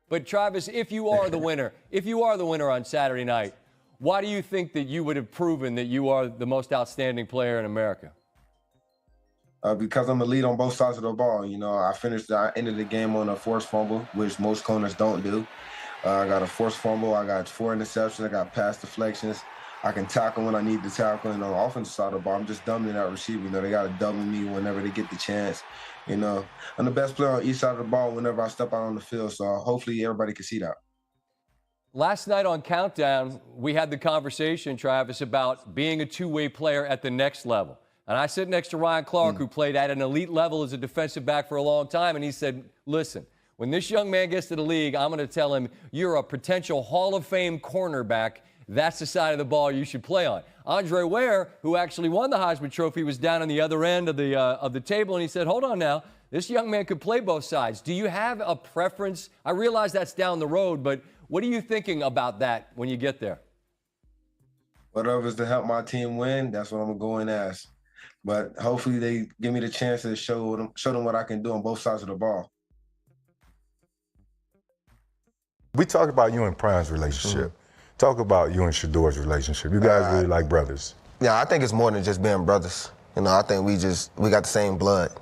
But Travis, if you are the winner on Saturday night, why do you think that you would have proven that you are the most outstanding player in America? Because I'm a lead on both sides of the ball. You know, I ended the game on a forced fumble, which most corners don't do. I got a forced fumble. I got 4 interceptions. I got pass deflections. I can tackle when I need to tackle. And on the offensive side of the ball, I'm just dumbing that receiver. You know, they got to double me whenever they get the chance. You know, I'm the best player on each side of the ball whenever I step out on the field. So hopefully everybody can see that. Last night on Countdown, we had the conversation, Travis, about being a two-way player at the next level. And I sit next to Ryan Clark, who played at an elite level as a defensive back for a long time, and he said, listen, when this young man gets to the league, I'm going to tell him you're a potential Hall of Fame cornerback. That's the side of the ball you should play on. Andre Ware, who actually won the Heisman Trophy, was down on the other end of the table, and he said, hold on now, this young man could play both sides. Do you have a preference? I realize that's down the road, but what are you thinking about that when you get there? Whatever's to help my team win, that's what I'm going to go in as. But hopefully they give me the chance to show them what I can do on both sides of the ball. We talked about you and Prime's relationship. Talk about you and Shedeur's relationship. You guys really like brothers. Yeah, I think it's more than just being brothers. You know, I think we got the same blood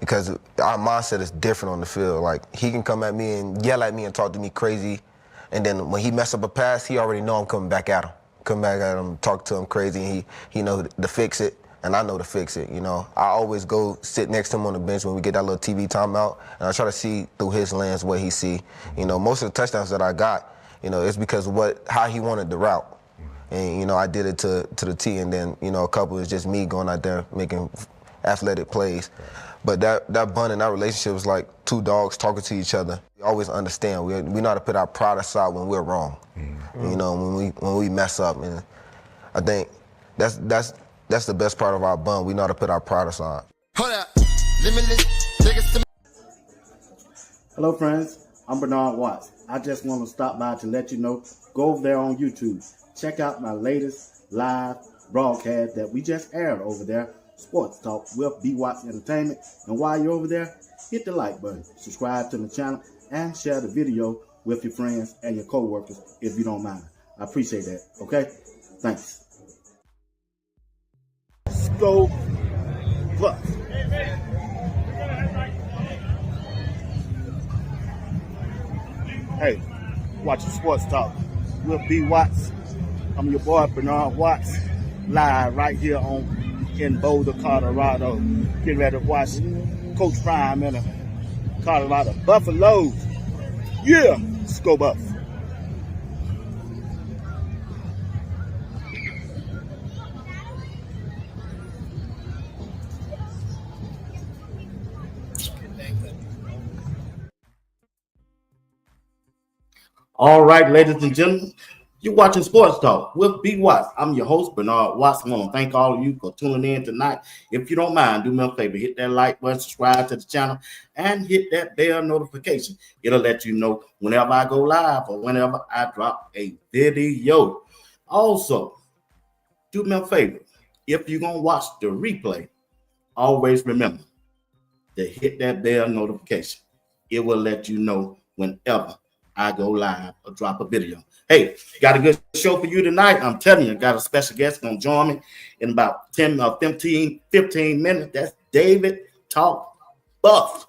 because our mindset is different on the field. Like, he can come at me and yell at me and talk to me crazy, and then when he mess up a pass, he already know I'm coming back at him. Come back at him, talk to him crazy, and he know to fix it. And I know to fix it, you know. I always go sit next to him on the bench when we get that little TV timeout, and I try to see through his lens what he see. You know, most of the touchdowns that I got, you know, it's because of how he wanted the route. And, you know, I did it to the T, and then, you know, a couple is just me going out there making athletic plays. But that bond and that relationship was like two dogs talking to each other. We always understand. We know how to put our pride aside when we're wrong. You know, when we mess up. And I think that's the best part of our bond. We know how to put our pride aside. Hold up. Hello, friends. I'm BWatts. I just want to stop by to let you know, go over there on YouTube. Check out my latest live broadcast that we just aired over there, Sports Talk with BWatts Entertainment. And while you're over there, hit the like button, subscribe to the channel, and share the video with your friends and your co-workers if you don't mind. I appreciate that, okay? Thanks. Go plus. Hey, watching Sports Talk with BWatts. I'm your boy BWatts, live right here in Boulder, Colorado. Getting ready to watch Coach Prime and the Colorado Buffaloes. Yeah, let's go Buff. All right, ladies and gentlemen, you're watching Sports Talk with BWatts. I'm your host, BWatts. I want to thank all of you for tuning in tonight. If you don't mind, do me a favor, hit that like button, subscribe to the channel, and hit that bell notification. It'll let you know whenever I go live or whenever I drop a video. Also, do me a favor, if you're going to watch the replay, always remember to hit that bell notification. It will let you know whenever I go live or drop a video. Hey, got a good show for you tonight. I'm telling you, got a special guest going to join me in about 15 minutes. That's David Talk Buff.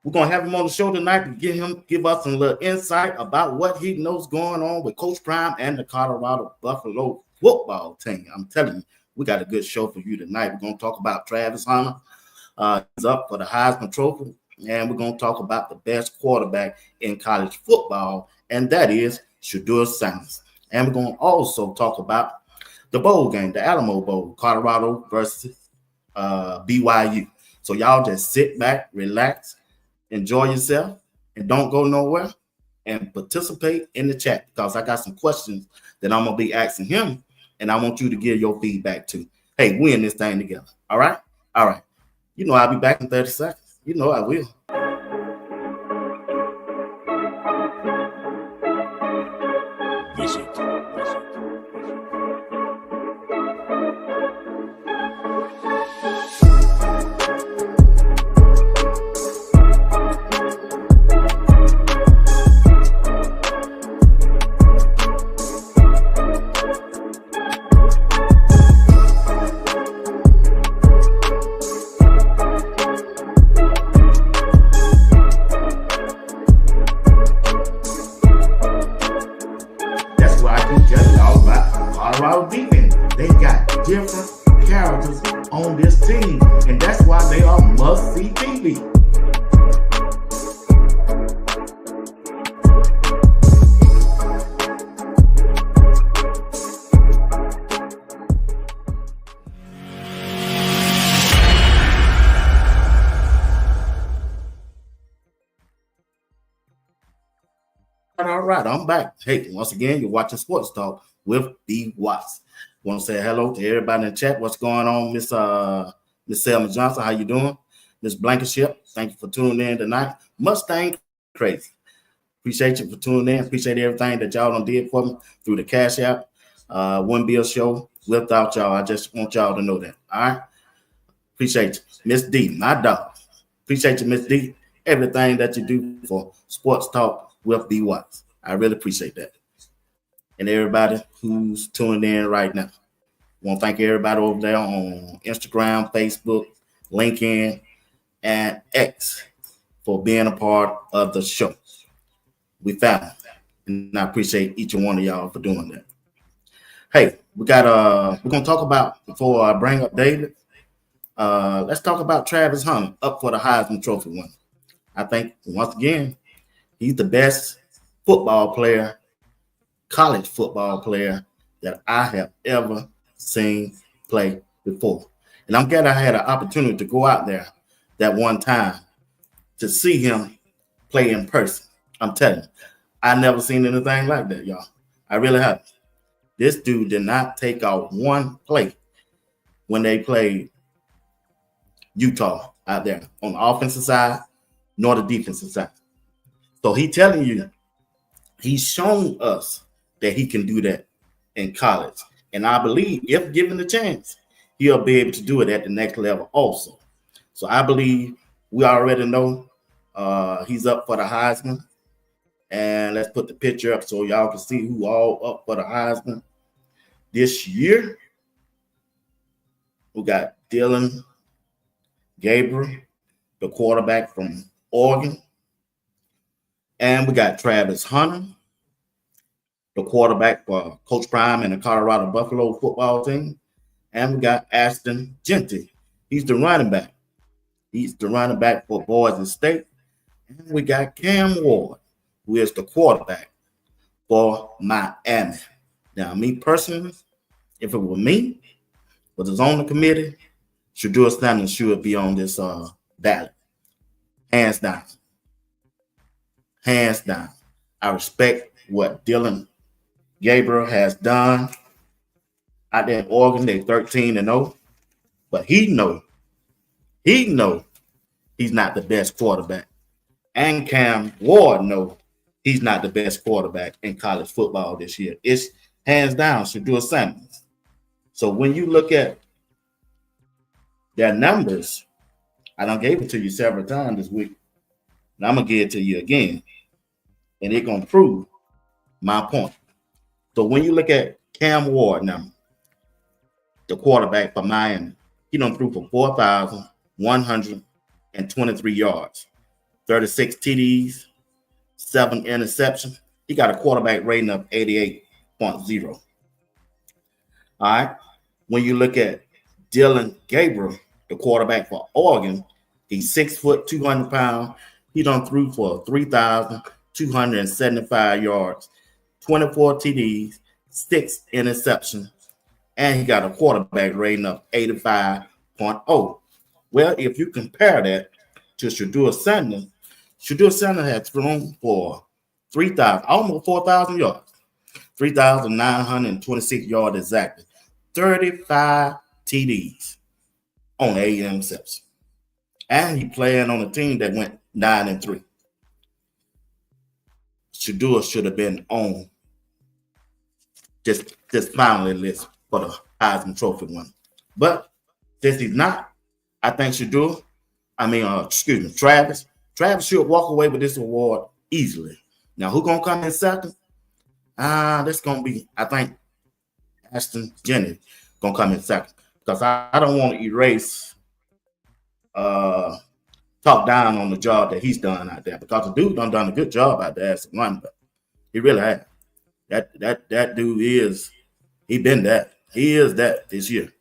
We're going to have him on the show tonight to give us a little insight about what he knows going on with Coach Prime and the Colorado Buffalo football team. I'm telling you, we got a good show for you tonight. We're going to talk about Travis Hunter. He's up for the Heisman Trophy. And we're going to talk about the best quarterback in college football, and that is Shedeur Sanders. And we're going to also talk about the bowl game, the Alamo Bowl, Colorado versus BYU. So y'all just sit back, relax, enjoy yourself, and don't go nowhere, and participate in the chat because I got some questions that I'm going to be asking him, and I want you to give your feedback too. Hey, we in this thing together. All right? All right. You know I'll be back in 30 seconds. You know I will. Visit. team, and that's why they are must-see TV. All right, I'm back. Hey, once again, you're watching Sports Talk with BWatts. Want to say hello to everybody in the chat. What's going on, Miss Selma Johnson? How you doing? Miss Blankenship, thank you for tuning in tonight. Mustang Crazy. Appreciate you for tuning in. Appreciate everything that y'all done did for me through the Cash App. Wouldn't be a show without y'all. I just want y'all to know that. All right. Appreciate you. Miss D, my dog. Appreciate you, Miss D. Everything that you do for Sports Talk with BWatts. I really appreciate that. And everybody who's tuning in right now. Want to thank everybody over there on Instagram, Facebook, LinkedIn, and X for being a part of the show. We found it. And I appreciate each and one of y'all for doing that. Hey, we're gonna talk about, before I bring up David, let's talk about Travis Hunter up for the Heisman Trophy winner. I think once again, he's the best football player, college football player that I have ever seen play before. And I'm glad I had an opportunity to go out there that one time to see him play in person. I'm telling you, I never seen anything like that, y'all. I really haven't. This dude did not take out one play when they played Utah out there on the offensive side, nor the defensive side. So he telling you, he's shown us that he can do that in college. And I believe if given the chance, he'll be able to do it at the next level also. So I believe we already know he's up for the Heisman. And let's put the picture up so y'all can see who all up for the Heisman this year. We got Dylan Gabriel, the quarterback from Oregon. And we got Travis Hunter, the quarterback for Coach Prime and the Colorado Buffalo football team. And we got Ashton Genty. He's the running back. He's the running back for Boise State. And we got Cam Ward, who is the quarterback for Miami. Now, me personally, if it were me, but it's on the committee, Shedeur Standing should be on this ballot. Hands down. Hands down. I respect what Dylan Gabriel has done out there in Oregon. They're 13-0. But he know he's not the best quarterback. And Cam Ward know he's not the best quarterback in college football this year. It's hands down Shedeur Sanders. So when you look at their numbers, I done gave it to you several times this week. And I'm going to give it to you again. And it's going to prove my point. So when you look at Cam Ward now, the quarterback for Miami, he done threw for 4,123 yards, 36 TDs, 7 interceptions. He got a quarterback rating of 88.0. All right. When you look at Dylan Gabriel, the quarterback for Oregon, he's 6 foot, 200 pounds. He done threw for 3,275 yards, 24 TDs, 6 interceptions, and he got a quarterback rating of 85.0. Well, if you compare that to Shedeur Sanders has thrown for 3,000, almost 4,000 yards, 3,926 yards exactly, 35 TDs on 8 interceptions. And he playing on a team that went 9-3. Shedeur should have been on this finally list for the Heisman Trophy one. But since he's not, I think Travis should walk away with this award easily. Now, who's going to come in second? That's going to be, I think, Ashton Genty going to come in second. Because I don't want to erase, talk down on the job that he's done out there. Because the dude done a good job out there as a running back. He really has. That dude he been that. He is that this year.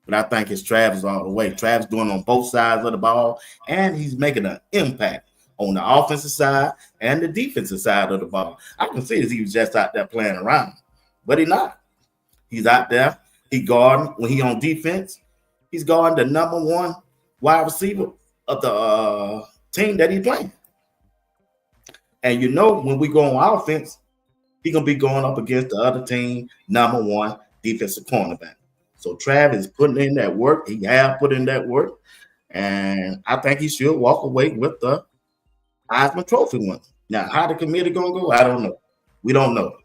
But I think it's Travis all the way. Travis doing on both sides of the ball, and he's making an impact on the offensive side and the defensive side of the ball. I can see he was just out there playing around, but he's not. He's out there. He guarding when he on defense. He's guarding the number one wide receiver of the team that he's playing. And you know, when we go on offense, he's going to be going up against the other team, number one defensive cornerback. So Travis is putting in that work. He has put in that work. And I think he should walk away with the Heisman Trophy one. Now, how the committee going to go, I don't know. We don't know.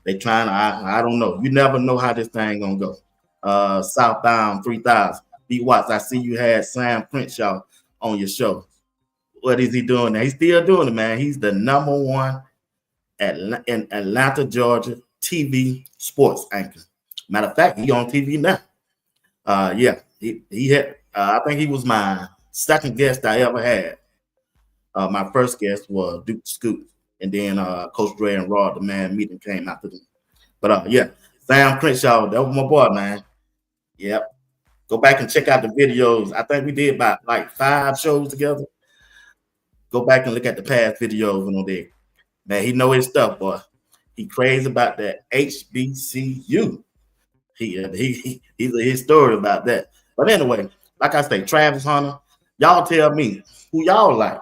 They trying to, I don't know. You never know how this thing going to go. Southbound 3000. BWatts, I see you had Sam Crenshaw on your show. What is he doing now? He's still doing it, man. He's the number one in Atlanta, Georgia, TV sports anchor. Matter of fact, he on TV now. He had. I think he was my second guest I ever had. My first guest was Duke Scoot, and then Coach Dre and Rod, the man meeting came after them. But Sam Crenshaw, that was my boy, man. Yep. Go back and check out the videos. I think we did about like 5 shows together. Go back and look at the past videos when I'm there. Man, he know his stuff, boy. He crazy about that HBCU. He's a historian about that. But anyway, like I say, Travis Hunter, y'all tell me who y'all like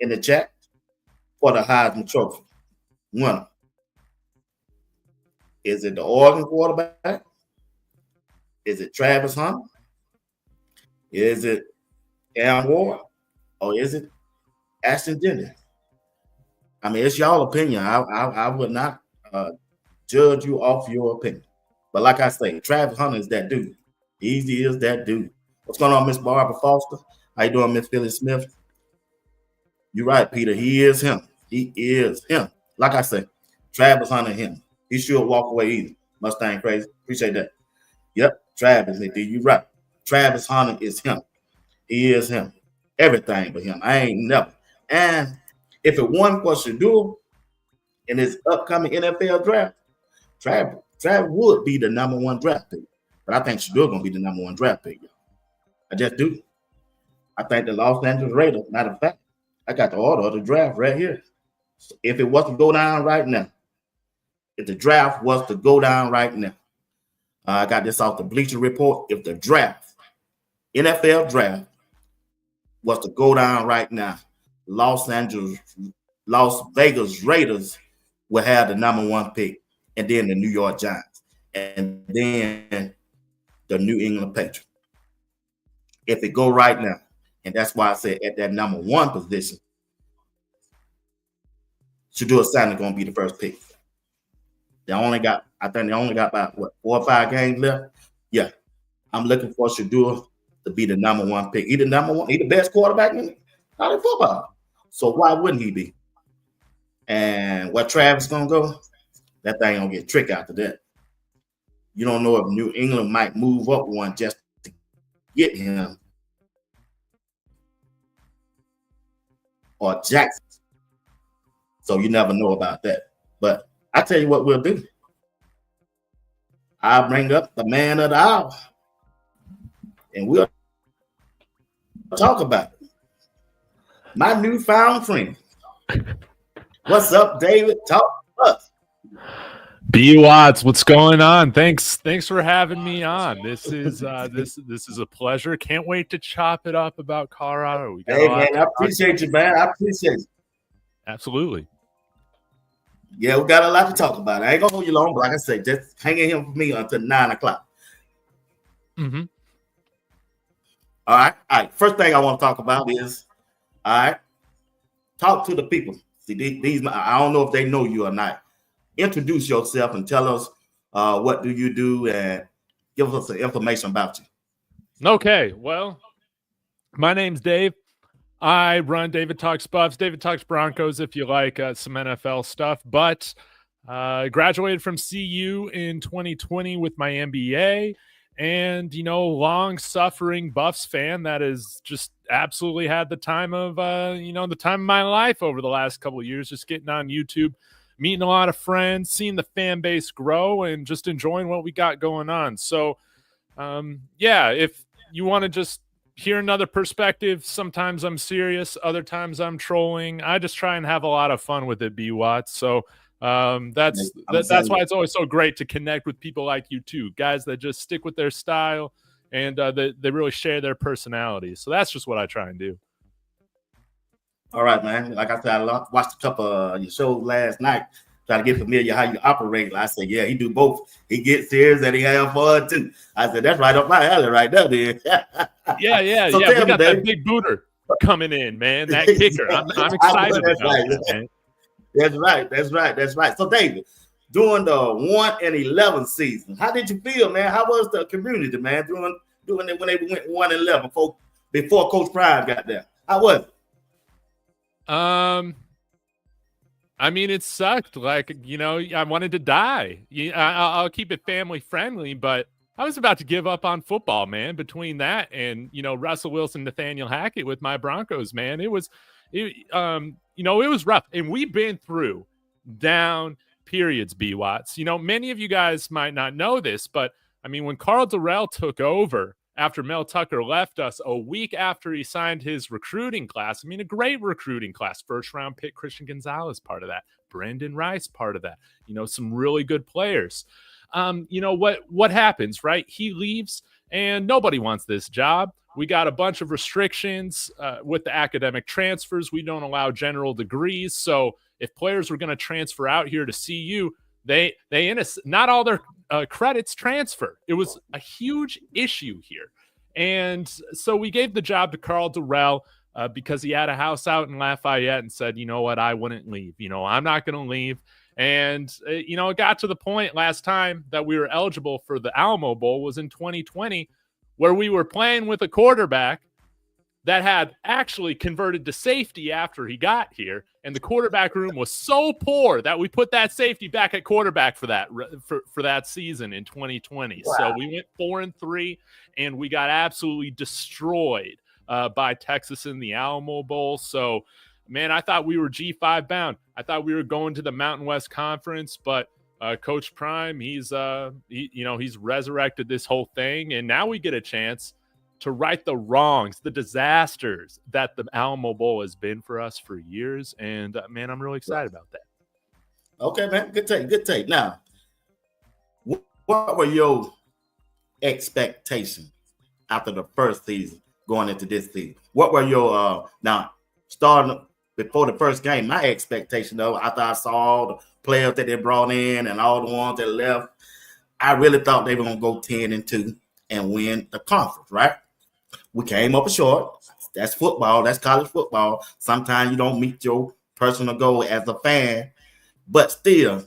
in the chat for the Heisman Trophy winner. Is it the Oregon quarterback? Is it Travis Hunter? Is it Aaron Ward? Or is it Ashton Jennings? I mean, it's y'all opinion. I would not judge you off your opinion. But like I say, Travis Hunter is that dude. He is that dude. What's going on, Miss Barbara Foster? How you doing, Miss Phyllis Smith? You're right, Peter. He is him. He is him. Like I say, Travis Hunter, him. He should walk away either. Mustang crazy. Appreciate that. Yep, Travis. You're right. Travis Hunter is him. He is him. Everything but him. I ain't never. And if it wasn't for Shedeur in his upcoming NFL draft, Travis would be the number one draft pick. But I think Shedeur going to be the number one draft pick. I just do. I think the Los Angeles Raiders, matter of fact, I got the order of the draft right here. So if it was to go down right now, if the draft was to go down right now, I got this off the Bleacher Report. If the draft, NFL draft, was to go down right now, Las Vegas Raiders will have the number one pick, and then the New York Giants, and then the New England Patriots. If it go right now, and that's why I said at that number one position, Shedeur Sanders going to be the first pick. I think they only got about 4 or 5 games left. Yeah, I'm looking for Shedeur to be the number one pick. He the number one. He the best quarterback in college football. So why wouldn't he be? And where Travis gonna go? That thing gonna get tricky after that. You don't know if New England might move up one just to get him, or Jackson. So you never know about that. But I tell you what we'll do. I'll bring up the man of the hour, and we'll talk about it. My newfound friend. What's up, David? Talk to us. BWatts, what's going on? Thanks for having me on. This is this is a pleasure. Can't wait to chop it up about Colorado. Hey man, I appreciate you, man. I appreciate you. Absolutely. Yeah, we got a lot to talk about. I ain't gonna hold you long, but like I said, just hang in here for me until 9 o'clock. Mm-hmm. All right. First thing I want to talk about is, talk to the people. See, these I don't know if they know you or not. Introduce yourself and tell us what do you do and give us some information about you. Okay, well, my name's Dave. I run David Talks Buffs, David Talks Broncos, if you like some NFL stuff. But graduated from CU in 2020 with my MBA, and long-suffering Buffs fan that has just absolutely had the time of the time of my life over the last couple of years, just getting on YouTube, meeting a lot of friends, seeing the fan base grow, and just enjoying what we got going on. So yeah, if you want to just hear another perspective, sometimes I'm serious, other times I'm trolling. I just try and have a lot of fun with it, BWatts. So that's why it's always so great to connect with people like you too, guys that just stick with their style and they really share their personalities. So that's just what I try and do. All right, man. Like I said, I watched a couple of your shows last night. Try to get familiar how you operate. I said, yeah, he do both. He gets serious and he have fun too. I said, that's right up my alley right there, dude. Yeah. So We tell me, got Dave. that big booter coming in, man. That kicker. I'm excited That's about right. that, man. That's right. So, David, during the 1-11 season, how did you feel, man? How was the community, man, doing it when they went 1-11 before Coach Prime got there? How was it? I mean, it sucked. Like, I wanted to die. I'll keep it family friendly, but I was about to give up on football, man. Between that and Russell Wilson, Nathaniel Hackett with my Broncos, man, it was rough. And we've been through down periods, BWatts. Many of you guys might not know this, but I mean, when Carl Durrell took over after Mel Tucker left us a week after he signed his recruiting class. I mean, a great recruiting class. First round pick Christian Gonzalez, part of that. Brendan Rice, part of that. Some really good players. What happens, right? He leaves and nobody wants this job. We got a bunch of restrictions with the academic transfers. We don't allow general degrees. So if players were going to transfer out here to CU, they not all their credits transfer. It was a huge issue here. And so we gave the job to Carl Durrell because he had a house out in Lafayette and said, you know what, I wouldn't leave. I'm not going to leave. And, it got to the point last time that we were eligible for the Alamo Bowl was in 2020, where we were playing with a quarterback that had actually converted to safety after he got here. And the quarterback room was so poor that we put that safety back at quarterback for that season in 2020. Wow. So we went 4-3 and we got absolutely destroyed by Texas in the Alamo Bowl. So, man, I thought we were G5 bound. I thought we were going to the Mountain West Conference, but Coach Prime, he's resurrected this whole thing. And now we get a chance to right the wrongs, the disasters that the Alamo Bowl has been for us for years. And, man, I'm really excited about that. Okay, man. Good take. Now, what were your expectations after the first season going into this season? What were your now, starting before the first game, my expectation, though, after I saw all the players that they brought in and all the ones that left, I really thought they were going to go 10-2 and win the conference, right? We came up short. That's football. That's college football. Sometimes you don't meet your personal goal as a fan, but still,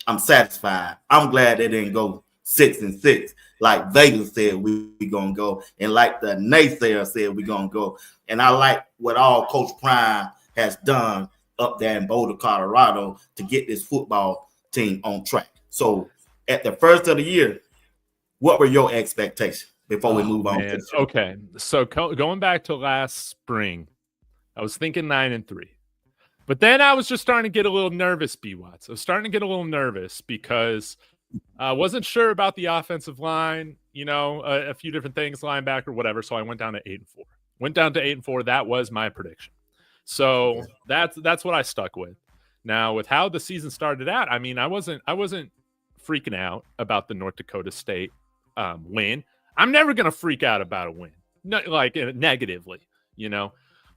I'm satisfied. I'm glad they didn't go 6-6 like Vegas said we gonna go, and like the naysayer said we gonna go. And I like what all Coach Prime has done up there in Boulder, Colorado, to get this football team on track. So, at the first of the year, what were your expectations? Before we move on. Okay. So going back to last spring, I was thinking 9-3. But then I was just starting to get a little nervous, BWatts. I was starting to get a little nervous because I wasn't sure about the offensive line, a few different things, linebacker, whatever. So I went down to 8-4. Went down to 8-4. That was my prediction. So that's what I stuck with. Now, with how the season started out, I mean, I wasn't freaking out about the North Dakota State win. I'm never going to freak out about a win, negatively,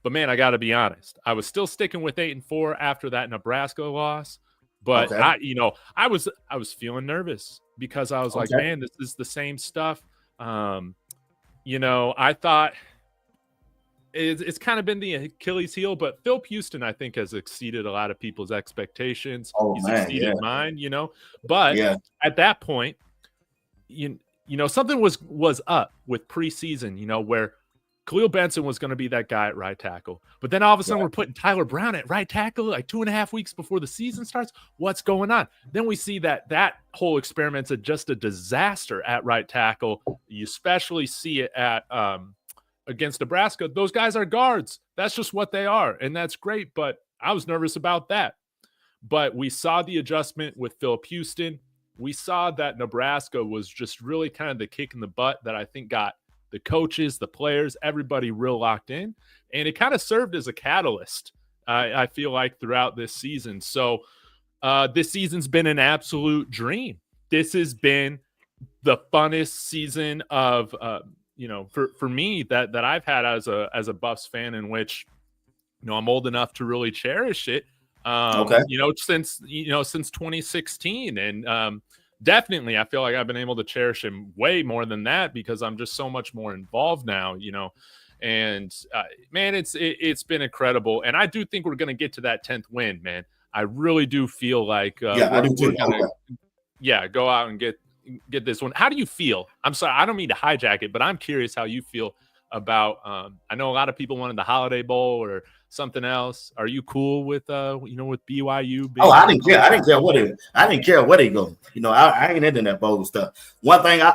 But, man, I got to be honest. I was still sticking with 8-4 after that Nebraska loss. But, okay. I was feeling nervous because I was like, man, this is the same stuff. I thought it's kind of been the Achilles heel. But Phil Houston, I think, has exceeded a lot of people's expectations. He's exceeded mine, But at that point, something was up with preseason, where Khalil Benson was going to be that guy at right tackle. But then all of a sudden we're putting Tyler Brown at right tackle like 2.5 weeks before the season starts. What's going on? Then we see that whole experiment's just a disaster at right tackle. You especially see it at against Nebraska. Those guys are guards. That's just what they are. And that's great. But I was nervous about that. But we saw the adjustment with Philip Houston. we saw that Nebraska was just really kind of the kick in the butt that I think got the coaches, the players, everybody real locked in. And it kind of served as a catalyst, I feel like, throughout this season. So this season's been an absolute dream. This has been the funnest season of, for me that I've had as a Buffs fan, in which, I'm old enough to really cherish it. Since 2016, and definitely I feel like I've been able to cherish him way more than that because I'm just so much more involved now, and man, it's been incredible. And I do think we're going to get to that 10th win, man. I really do feel like I do too. Go out and get this one. How do you feel? I'm sorry, I don't mean to hijack it, but I'm curious how you feel about I know a lot of people wanted the Holiday Bowl or something else. Are you cool with with BYU? I didn't care. I didn't care where they go. I ain't into that bowl stuff. What I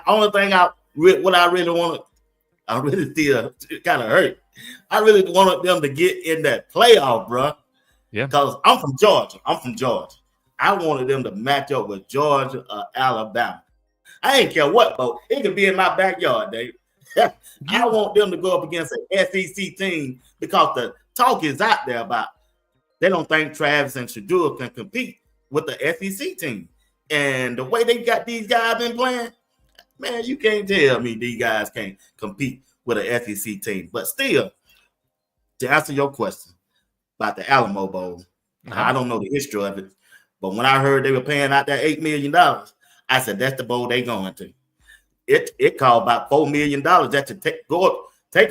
really wanted, I really still kind of hurt. I really wanted them to get in that playoff, bro. Yeah. Because I'm from Georgia. I wanted them to match up with Georgia or Alabama. I ain't care what bowl. It could be in my backyard, Dave. I want them to go up against an SEC team because the talk is out there about they don't think Travis and Shedeur can compete with the SEC team. And the way they got these guys been playing, man, you can't tell me these guys can't compete with an SEC team. But still, to answer your question about the Alamo Bowl, I don't know the history of it, but when I heard they were paying out that $8 million, I said, that's the bowl they going to. It cost about $4 million just to take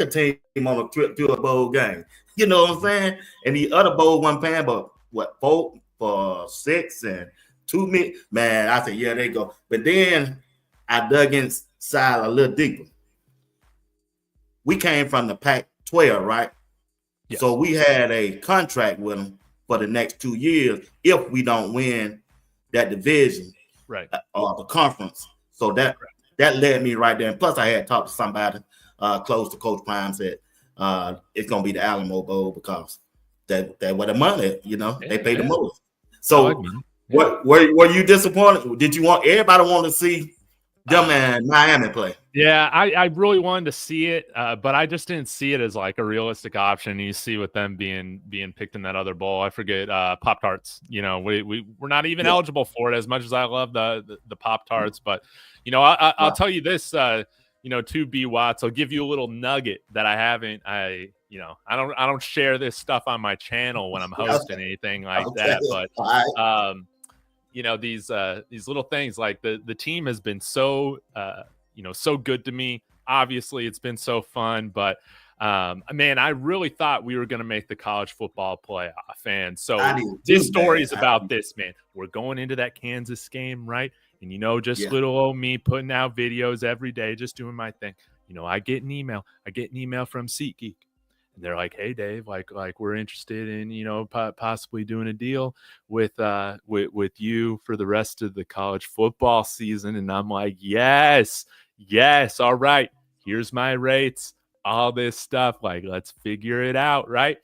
a team on a trip to a bowl game. You know what I'm saying? And the other bowl wasn't paying, but what, 4 for 6 and 2 million? Man, I said, yeah, they go. But then I dug inside a little deeper. We came from the Pac-12, right? Yes. So we had a contract with them for the next 2 years if we don't win that division, right, or the conference. So that led me right there. And plus, I had talked to somebody close to Coach Prime, said it's gonna be the Alamo Bowl because that where the money, they pay the most. So, were you disappointed? Did you want everybody want to see them and Miami play? Yeah, I really wanted to see it, but I just didn't see it as like a realistic option. You see with them being picked in that other bowl, I forget Pop-Tarts. We're not even eligible for it as much as I love the Pop-Tarts. But I'll tell you this, to BWatts, I'll give you a little nugget that I haven't. I don't share this stuff on my channel when I'm hosting anything like that. But these little things, like the team has been so so good to me. Obviously, it's been so fun, but man, I really thought we were going to make the college football playoff. And so this story is about this, man. We're going into that Kansas game, right? And little old me putting out videos every day, just doing my thing. I get an email from SeatGeek. And they're like, hey, Dave, like we're interested in, possibly doing a deal with you for the rest of the college football season. And I'm like, yes, all right. Here's my rates, all this stuff. Like, let's figure it out, right?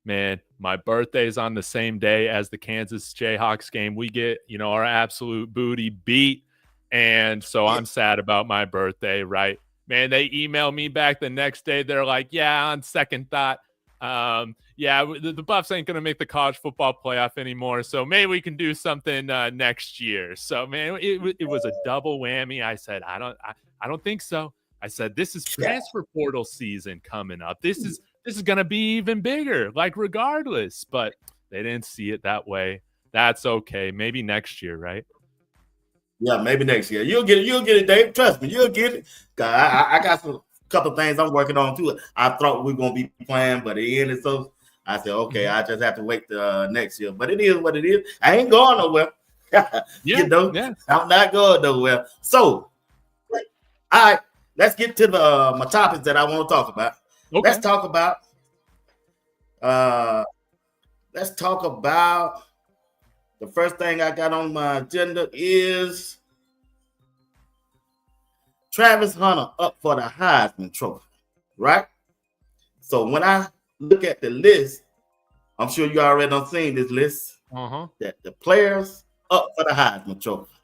Man, my birthday's on the same day as the Kansas Jayhawks game. We get, our absolute booty beat. And so I'm sad about my birthday, right? Man, they emailed me back the next day. They're like, yeah, on second thought, the Buffs ain't going to make the college football playoff anymore. So maybe we can do something next year. So, man, it was a double whammy. I said, I don't think so. I said, this is transfer portal season coming up. This is going to be even bigger, like regardless. But they didn't see it that way. That's okay. Maybe next year, right? Yeah, maybe next year. You'll get it, Dave. Trust me, you'll get it. I got a couple things I'm working on too. I thought we were gonna be playing, but it ended, so I said, okay, I just have to wait next year. But it is what it is. I ain't going nowhere. I'm not going nowhere. So, all right, let's get to my topics that I want to talk about. Okay. Let's talk about the first thing I got on my agenda is Travis Hunter up for the Heisman Trophy, right? So when I look at the list, I'm sure you already done seen this list. Uh-huh. That the players up for the Heisman Trophy.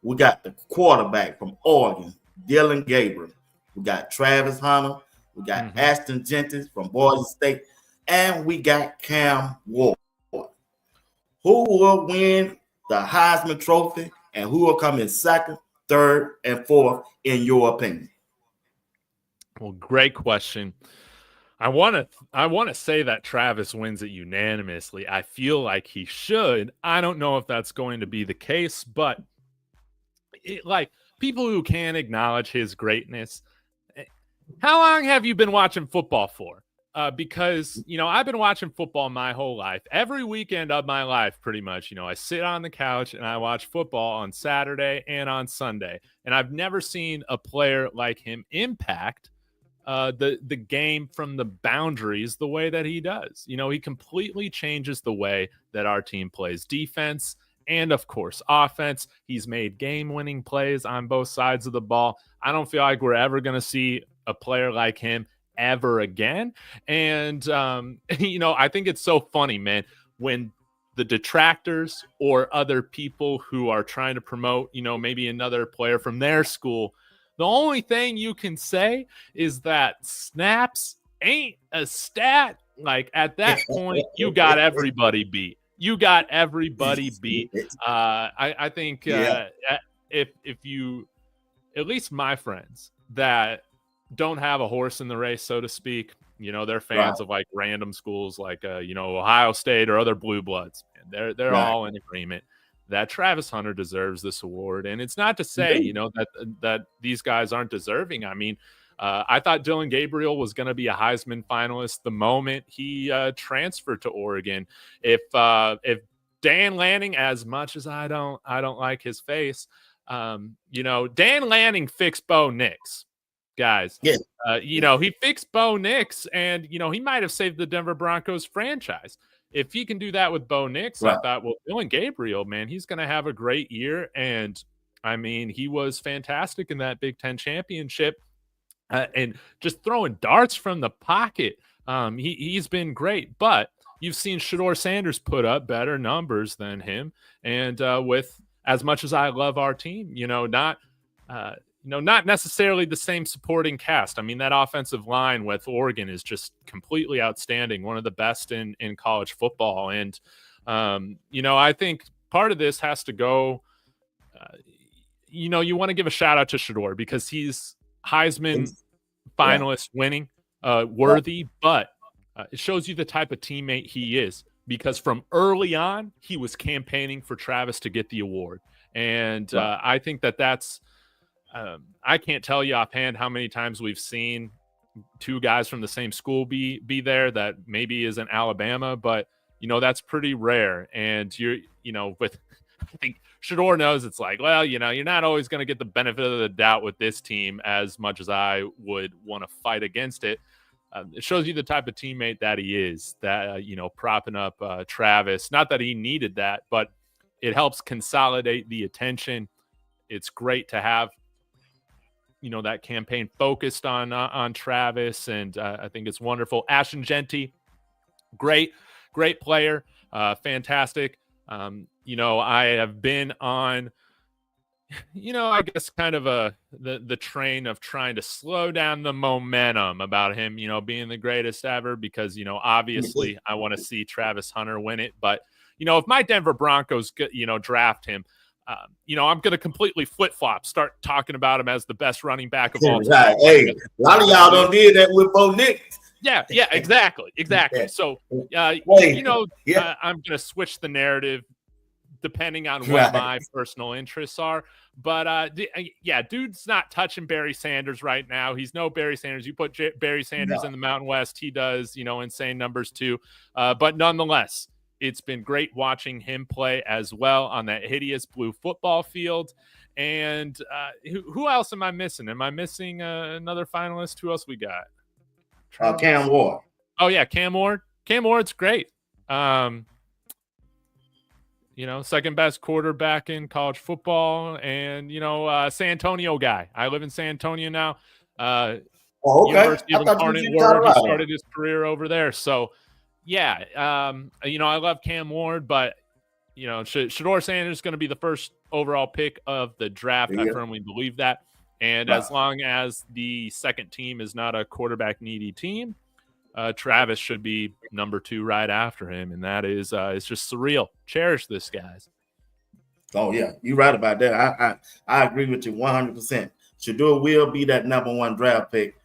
We got the quarterback from Oregon, Dylan Gabriel. We got Travis Hunter. We got Ashton Jenkins from Boise State. And we got Cam Ward. Who will win the Heisman Trophy and who will come in second, third, and fourth, in your opinion? Well, great question. I want to say that Travis wins it unanimously. I feel like he should. I don't know if that's going to be the case, but like people who can acknowledge his greatness. How long have you been watching football for? Because, I've been watching football my whole life. Every weekend of my life, pretty much, I sit on the couch and I watch football on Saturday and on Sunday. And I've never seen a player like him impact the game from the boundaries the way that he does. He completely changes the way that our team plays defense and, of course, offense. He's made game-winning plays on both sides of the ball. I don't feel like we're ever going to see a player like him ever again. And, I think it's so funny, man, when the detractors or other people who are trying to promote, maybe another player from their school, the only thing you can say is that snaps ain't a stat. Like, at that point, you got everybody beat. You got everybody beat. I think if you, at least my friends that don't have a horse in the race, so to speak, they're fans of like random schools like Ohio State or other blue bloods. They're all in agreement that Travis Hunter deserves this award. And it's not to say, that these guys aren't deserving. I mean, I thought Dylan Gabriel was going to be a Heisman finalist the moment he transferred to Oregon. If Dan Lanning, as much as I don't like his face, Dan Lanning fixed Bo Nix, guys. Yeah. He fixed Bo Nix, and he might have saved the Denver Broncos franchise. If he can do that with Bo Nix, I thought, well, Dylan Gabriel, man, he's going to have a great year. And I mean, he was fantastic in that Big Ten championship. And just throwing darts from the pocket. He's been great, but you've seen Shedeur Sanders put up better numbers than him. And with as much as I love our team, not necessarily the same supporting cast. I mean, that offensive line with Oregon is just completely outstanding, one of the best in college football. And, I think part of this has to go, you want to give a shout out to Shedeur because he's Heisman finalist winning worthy, but it shows you the type of teammate he is, because from early on, he was campaigning for Travis to get the award. And I think that's I can't tell you offhand how many times we've seen two guys from the same school be there that maybe isn't Alabama, but that's pretty rare. And with I think Shedeur knows it's like, well, you're not always going to get the benefit of the doubt with this team as much as I would want to fight against it. It shows you the type of teammate that he is, that, propping up Travis. Not that he needed that, but it helps consolidate the attention. It's great to have, that campaign focused on Travis. And I think it's wonderful. Ashton Jenkins, great player. Fantastic. I have been on, I guess kind of the train of trying to slow down the momentum about him, being the greatest ever, because, obviously I want to see Travis Hunter win it. But, if my Denver Broncos, draft him, I'm going to completely flip-flop, start talking about him as the best running back of all time. Hey, a lot of y'all done did that with Bo Nix. Yeah, exactly. Yeah. So, I'm going to switch the narrative depending on what my personal interests are. But, dude's not touching Barry Sanders right now. He's no Barry Sanders. You put Barry Sanders in the Mountain West, he does, insane numbers too. But nonetheless, it's been great watching him play as well on that hideous blue football field. And who else am I missing? Am I missing another finalist? Who else we got? Cam Ward. Oh, yeah, Cam Ward. Cam Ward's great. Second best quarterback in college football, and San Antonio guy. I live in San Antonio now. University of Incarnate Word. He started his career over there. So, I love Cam Ward, but Shedeur Sanders is going to be the first overall pick of the draft. Yeah. I firmly believe that. And as long as the second team is not a quarterback needy team, Travis should be number 2 right after him. And that is it's just surreal. Cherish this, guys. Oh, yeah. You're right about that. I agree with you 100%. Shedeur will be that number 1 draft pick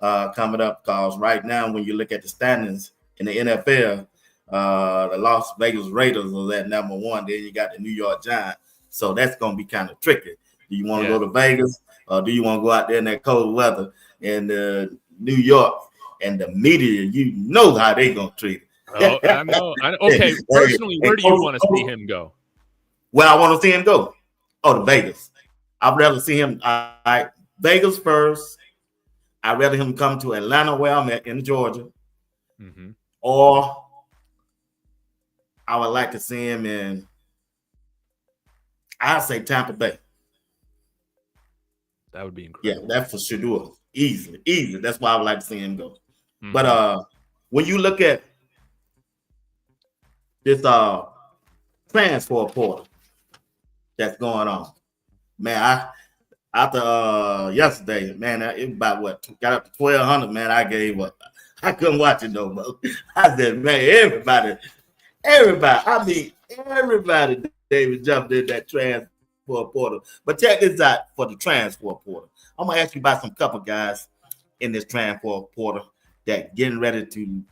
coming up, because right now when you look at the standings in the NFL, the Las Vegas Raiders are at number 1. Then you got the New York Giants. So that's going to be kind of tricky. Do you want to go to Vegas, or do you want to go out there in that cold weather in New York? And the media, you know how they going to treat it. Oh, I know. Okay, personally, where do you want to see him go? Where I want to see him go? Oh, to Vegas. I'd rather see him Vegas first. I'd rather him come to Atlanta, where I'm at in Georgia. Mm-hmm. Or I would like to see him in, I'd say Tampa Bay. That would be incredible. Yeah, that's for Shedeur. Easy. That's why I would like to see him go. Mm-hmm. But when you look at this transfer portal that's going on, man, after yesterday, man, it about what got up to 1,200. Man, I gave up. I couldn't watch it no more. I said, man, everybody. I mean, everybody, David, jumped in that transfer portal. But check this out for the transfer portal. I'm gonna ask you about some couple guys in this transfer portal that getting ready to.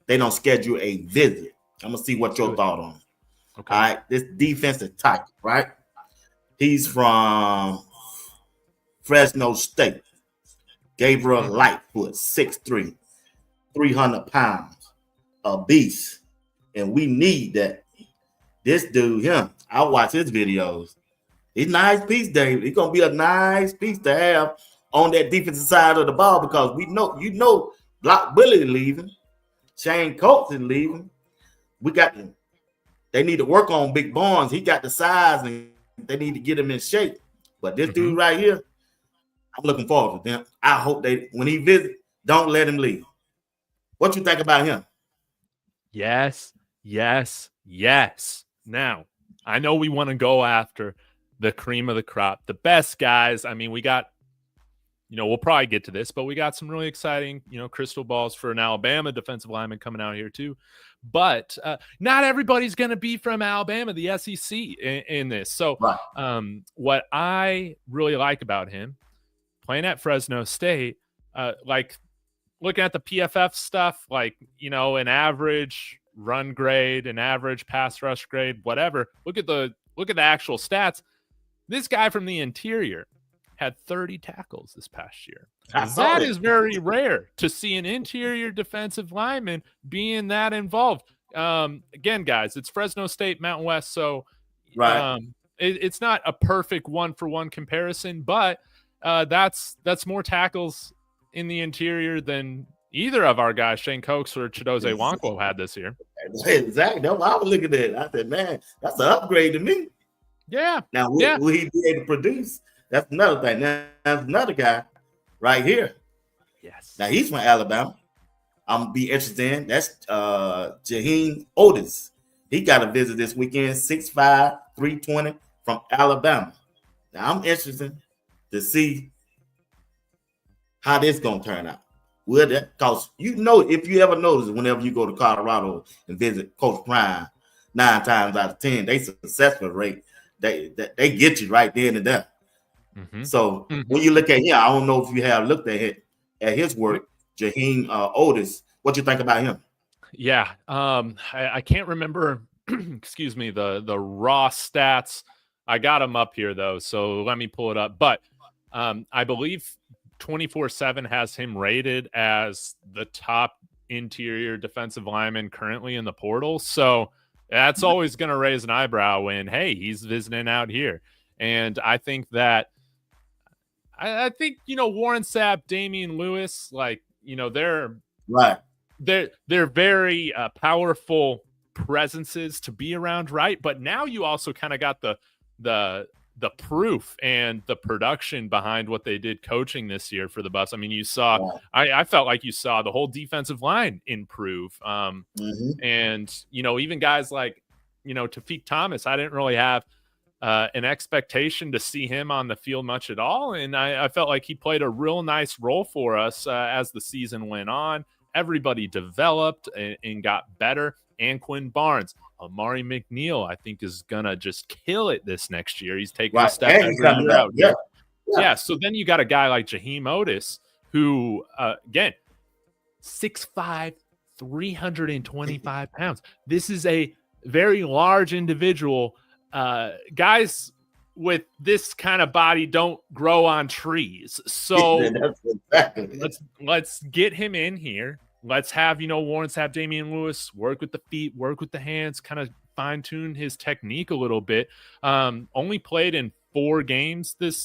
They don't schedule a visit. I'm gonna see what your thought on. Okay. All right, this defensive type, right? He's from Fresno State. Gabriel Lightfoot, 6'3", 300 pounds, a beast. And we need that. This dude, I watch his videos. He's a nice piece, Dave. He's going to be a nice piece to have on that defensive side of the ball, because we know, Block Billy is leaving. Shane Coates is leaving. They need to work on Big Barnes. He got the size, and they need to get him in shape. But this dude right here, I'm looking forward to them. I hope when he visits, don't let him leave. What you think about him? Yes. Now, I know we want to go after the cream of the crop, the best guys. I mean, we got, we'll probably get to this, but we got some really exciting, crystal balls for an Alabama defensive lineman coming out here too. But not everybody's going to be from Alabama, the SEC in this. So what I really like about him playing at Fresno State, like looking at the PFF stuff, like, an average run grade, an average pass rush grade, whatever. Look at the actual stats. This guy from the interior had 30 tackles this past year. That is very rare to see an interior defensive lineman being that involved. Again, guys, it's Fresno State, Mountain West, so it's not a perfect one-for-one comparison, but that's more tackles in the interior than either of our guys, Shane Coates or Chidozie Nwankwo, had this year. Exactly. That's why I was looking at it. I said, man, that's an upgrade to me. Yeah. Now, will he be able to produce? That's another thing. Now, that's another guy right here. Yes. Now, he's from Alabama. I'm going to be interested in. That's Jaheim Otis. He got a visit this weekend, 6'5", 320 from Alabama. Now, I'm interested to see how this going to turn out. Because if you ever notice, whenever you go to Colorado and visit Coach Prime, 9 times out of 10, they successful rate. They get you right there and there. Mm-hmm. So when you look at him, I don't know if you have looked at his work, Jaheim Otis. What you think about him? Yeah, I can't remember. Excuse me, the raw stats. I got them up here though, so let me pull it up. But I believe 24/7 has him rated as the top interior defensive lineman currently in the portal. So that's always going to raise an eyebrow when, hey, he's visiting out here. And I think that I think Warren Sapp, Damian Lewis, like they're right. They're very powerful presences to be around, right? But now you also kind of got the proof and the production behind what they did coaching this year for the Buffs. I mean, you saw, I felt like you saw the whole defensive line improve. And, even guys like, Tafik Thomas, I didn't really have an expectation to see him on the field much at all. And I felt like he played a real nice role for us as the season went on. Everybody developed and got better. And Quinn Barnes, Amari McNeil, I think is going to just kill it this next year. He's taking a step every year out here. Yeah. So then you got a guy like Jaheim Otis, who, again, 6'5", 325 pounds. This is a very large individual. Guys with this kind of body don't grow on trees. So let's get him in here. Let's have, Lawrence have Damian Lewis work with the feet, work with the hands, kind of fine tune his technique a little bit. Only played in 4 games this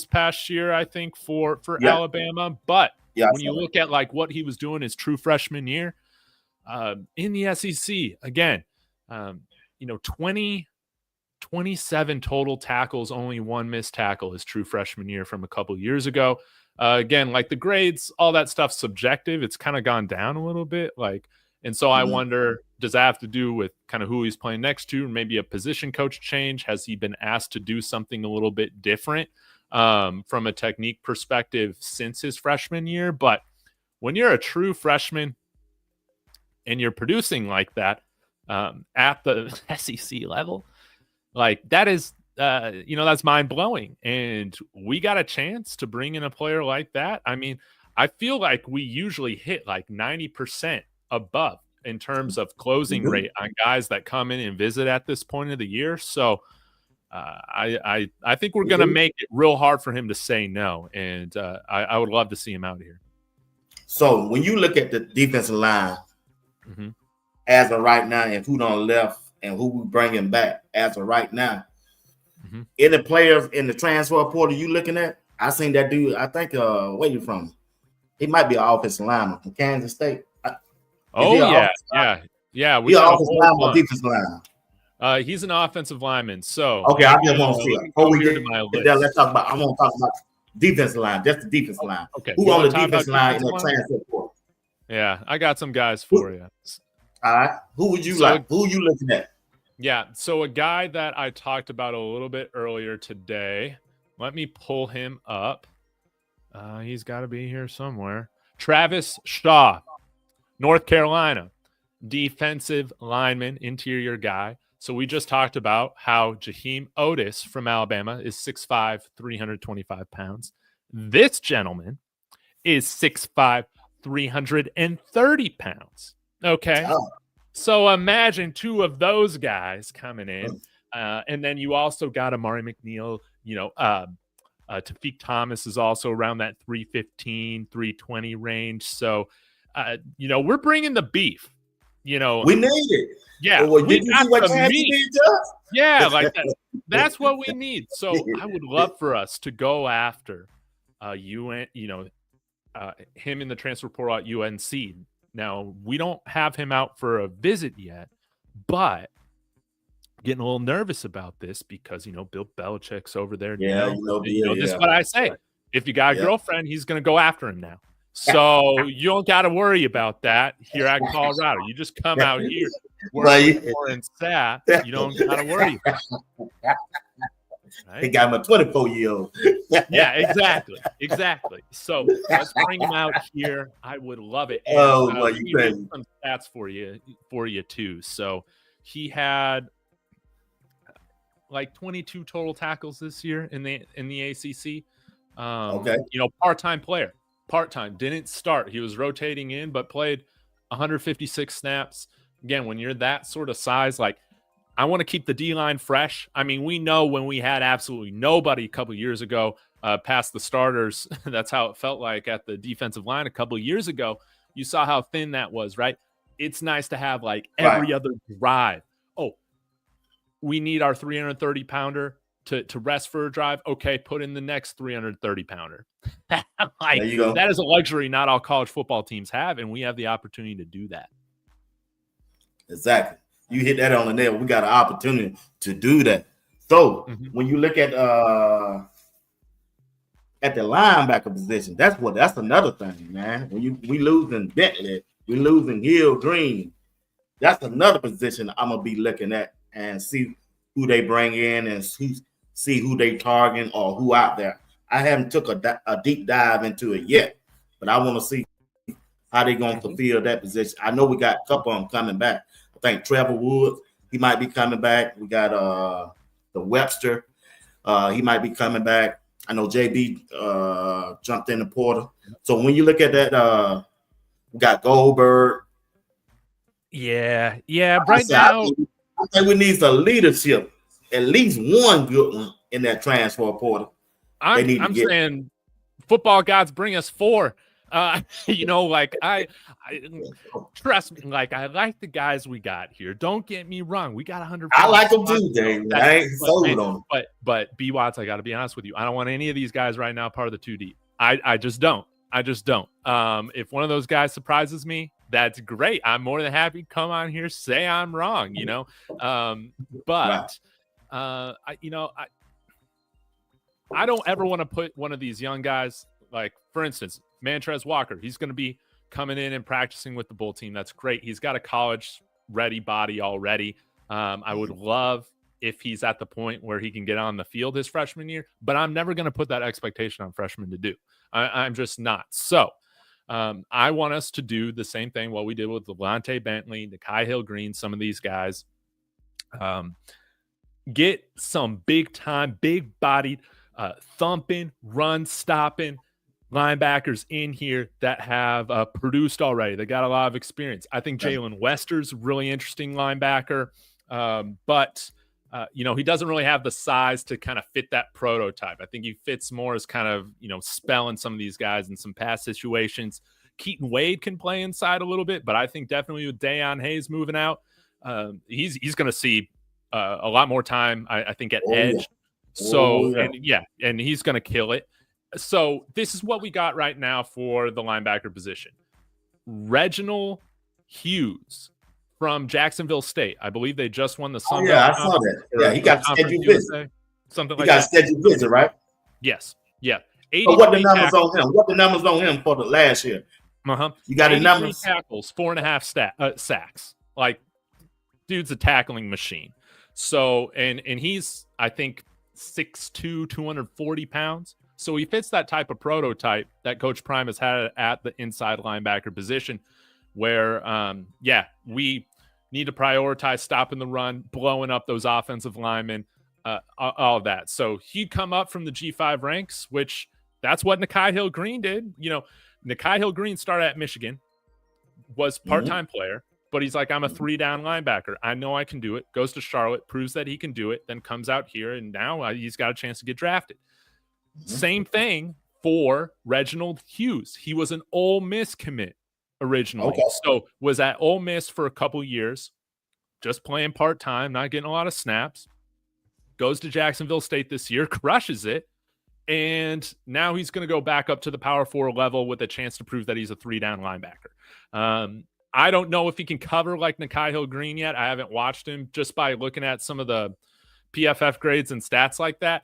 past year, I think, for Alabama. But when you look at like what he was doing his true freshman year in the SEC, again, 27 total tackles, only 1 missed tackle his true freshman year from a couple years ago. Again, like the grades, all that stuff's subjective. It's kind of gone down a little bit. And so I wonder, does that have to do with kind of who he's playing next to, or maybe a position coach change? Has he been asked to do something a little bit different from a technique perspective since his freshman year? But when you're a true freshman and you're producing like that at the SEC level, like that is, that's mind blowing. And we got a chance to bring in a player like that. I mean, I feel like we usually hit like 90% above in terms of closing rate on guys that come in and visit at this point of the year. So I think we're going to make it real hard for him to say no. And I would love to see him out here. So when you look at the defensive line as of right now, and who done left and who we bringing back as of right now, any players in the transfer portal you looking at? I seen that dude. I think where you from? He might be an offensive lineman from Kansas State. We got a offensive lineman or defensive lineman. He's an offensive lineman. So okay, I just want to see it. Before we get to my list, let's talk about. I want to talk about defensive line, just the defensive line. Okay, who on the defensive line in the transfer portal? Yeah, I got some guys for you. All right, who would you like? Who you looking at? Yeah, so a guy that I talked about a little bit earlier today. Let me pull him up. He's got to be here somewhere. Travis Shaw, North Carolina, defensive lineman, interior guy. So we just talked about how Jaheim Otis from Alabama is 6'5", 325 pounds. This gentleman is 6'5", 330 pounds. Okay. Oh. So imagine 2 of those guys coming in. And then you also got Amari McNeil, Tafik Thomas is also around that 315, 320 range. So, we're bringing the beef. We need it. Yeah. Well, did you see what Kansas did to us? Yeah, like that. That's what we need. So I would love for us to go after him in the transfer portal at UNC. Now, we don't have him out for a visit yet, but getting a little nervous about this because, Bill Belichick's over there. Yeah, this is what I say. If you got a girlfriend, he's going to go after him now. So you don't got to worry about that here at Colorado. You just come out here, work with Warren Sapp. You don't got to worry about it. Right? He got him a 24-year-old. Yeah, exactly. So let's bring him out here. I would love it. And, you crazy. Some stats for you too. So he had like 22 total tackles this year in the ACC. Okay. Part-time player. Part-time. Didn't start. He was rotating in, but played 156 snaps. Again, when you're that sort of size, like, I want to keep the D-line fresh. I mean, we know when we had absolutely nobody a couple years ago past the starters, that's how it felt like at the defensive line a couple years ago. You saw how thin that was, right? It's nice to have like every other drive. Oh, we need our 330-pounder to rest for a drive. Okay, put in the next 330-pounder. Like, there you go. That is a luxury not all college football teams have, and we have the opportunity to do that. Exactly. You hit that on the nail. We got an opportunity to do that. So when you look at the linebacker position, that's another thing, man. When we losing Bentley, we losing Hill Green. That's another position I'm gonna be looking at and see who they bring in and see who they target or who out there. I haven't took a deep dive into it yet, but I want to see how they're going to fulfill that position. I know we got a couple of them coming back. I think Trevor Woods, he might be coming back. We got the Webster. He might be coming back. I know JB jumped in the portal. So when you look at that, we got Goldberg. Yeah. Right now, I think we need some leadership. At least one good one in that transfer portal. I'm saying football gods bring us 4. Like I trust me, like I like the guys we got here. Don't get me wrong. We got 100. I like them too, Dave. I ain't sold on them. But BWatts, I got to be honest with you. I don't want any of these guys right now part of the 2 deep. I just don't. If one of those guys surprises me, that's great. I'm more than happy to come on here, say I'm wrong, I don't ever want to put one of these young guys, like, for instance, Mantrez Walker. He's going to be coming in and practicing with the Bull team. That's great. He's got a college-ready body already. I would love if he's at the point where he can get on the field his freshman year, but I'm never going to put that expectation on freshmen to do. I'm just not. So I want us to do the same thing what we did with Levante Bentley, Nikai Hill-Green, some of these guys. Get some big-time, big-bodied, thumping, run-stopping linebackers in here that have produced already. They got a lot of experience. I think Jalen Wester's a really interesting linebacker, but he doesn't really have the size to kind of fit that prototype. I think he fits more as kind of, spelling some of these guys in some pass situations. Keaton Wade can play inside a little bit, but I think definitely with Dayon Hayes moving out, he's going to see a lot more time, I think, at edge. And he's going to kill it. So this is what we got right now for the linebacker position. Reginald Hughes from Jacksonville State. I believe they just won the Sun Belt. I saw that. Yeah, he got scheduled visit. Something like that. He got scheduled visit, right? Yes. Yeah. What the numbers on him? What the numbers on him for the last year? You got the numbers. Tackles, 4.5 sacks. Like, dude's a tackling machine. So, and he's, I think, 6'2", 240 pounds. So he fits that type of prototype that Coach Prime has had at the inside linebacker position where, we need to prioritize stopping the run, blowing up those offensive linemen, all of that. So he'd come up from the G5 ranks, which that's what Nikai Hill-Green did. Nikai Hill-Green started at Michigan, was part-time player, but he's like, I'm a 3-down linebacker. I know I can do it. Goes to Charlotte, proves that he can do it, then comes out here, and now he's got a chance to get drafted. Same thing for Reginald Hughes. He was an Ole Miss commit originally. Okay. So was at Ole Miss for a couple years, just playing part-time, not getting a lot of snaps. Goes to Jacksonville State this year, crushes it. And now he's going to go back up to the Power 4 level with a chance to prove that he's a 3-down linebacker. I don't know if he can cover like Nikai Hill-Green yet. I haven't watched him just by looking at some of the PFF grades and stats like that.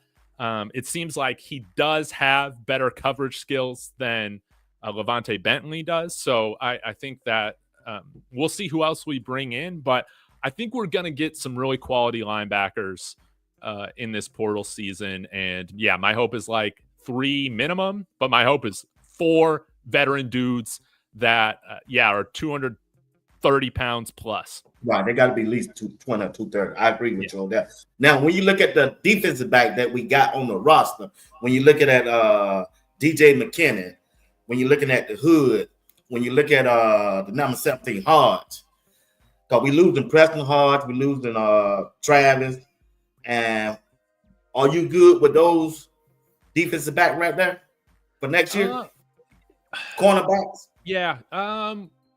It seems like he does have better coverage skills than Levante Bentley does. So I think that we'll see who else we bring in. But I think we're going to get some really quality linebackers in this portal season. And, my hope is like 3 minimum, but my hope is 4 veteran dudes that, are 230 pounds plus. Right, they got to be at least 220 or 230. I agree with you on that. Now, when you look at the defensive back that we got on the roster, when you're looking at DJ McKinnon, when you're looking at the Hood, when you look at the number 17 Hodge, because we losing Preston Hodge, we losing Travis, and are you good with those defensive back right there for next year? Cornerbacks? Yeah,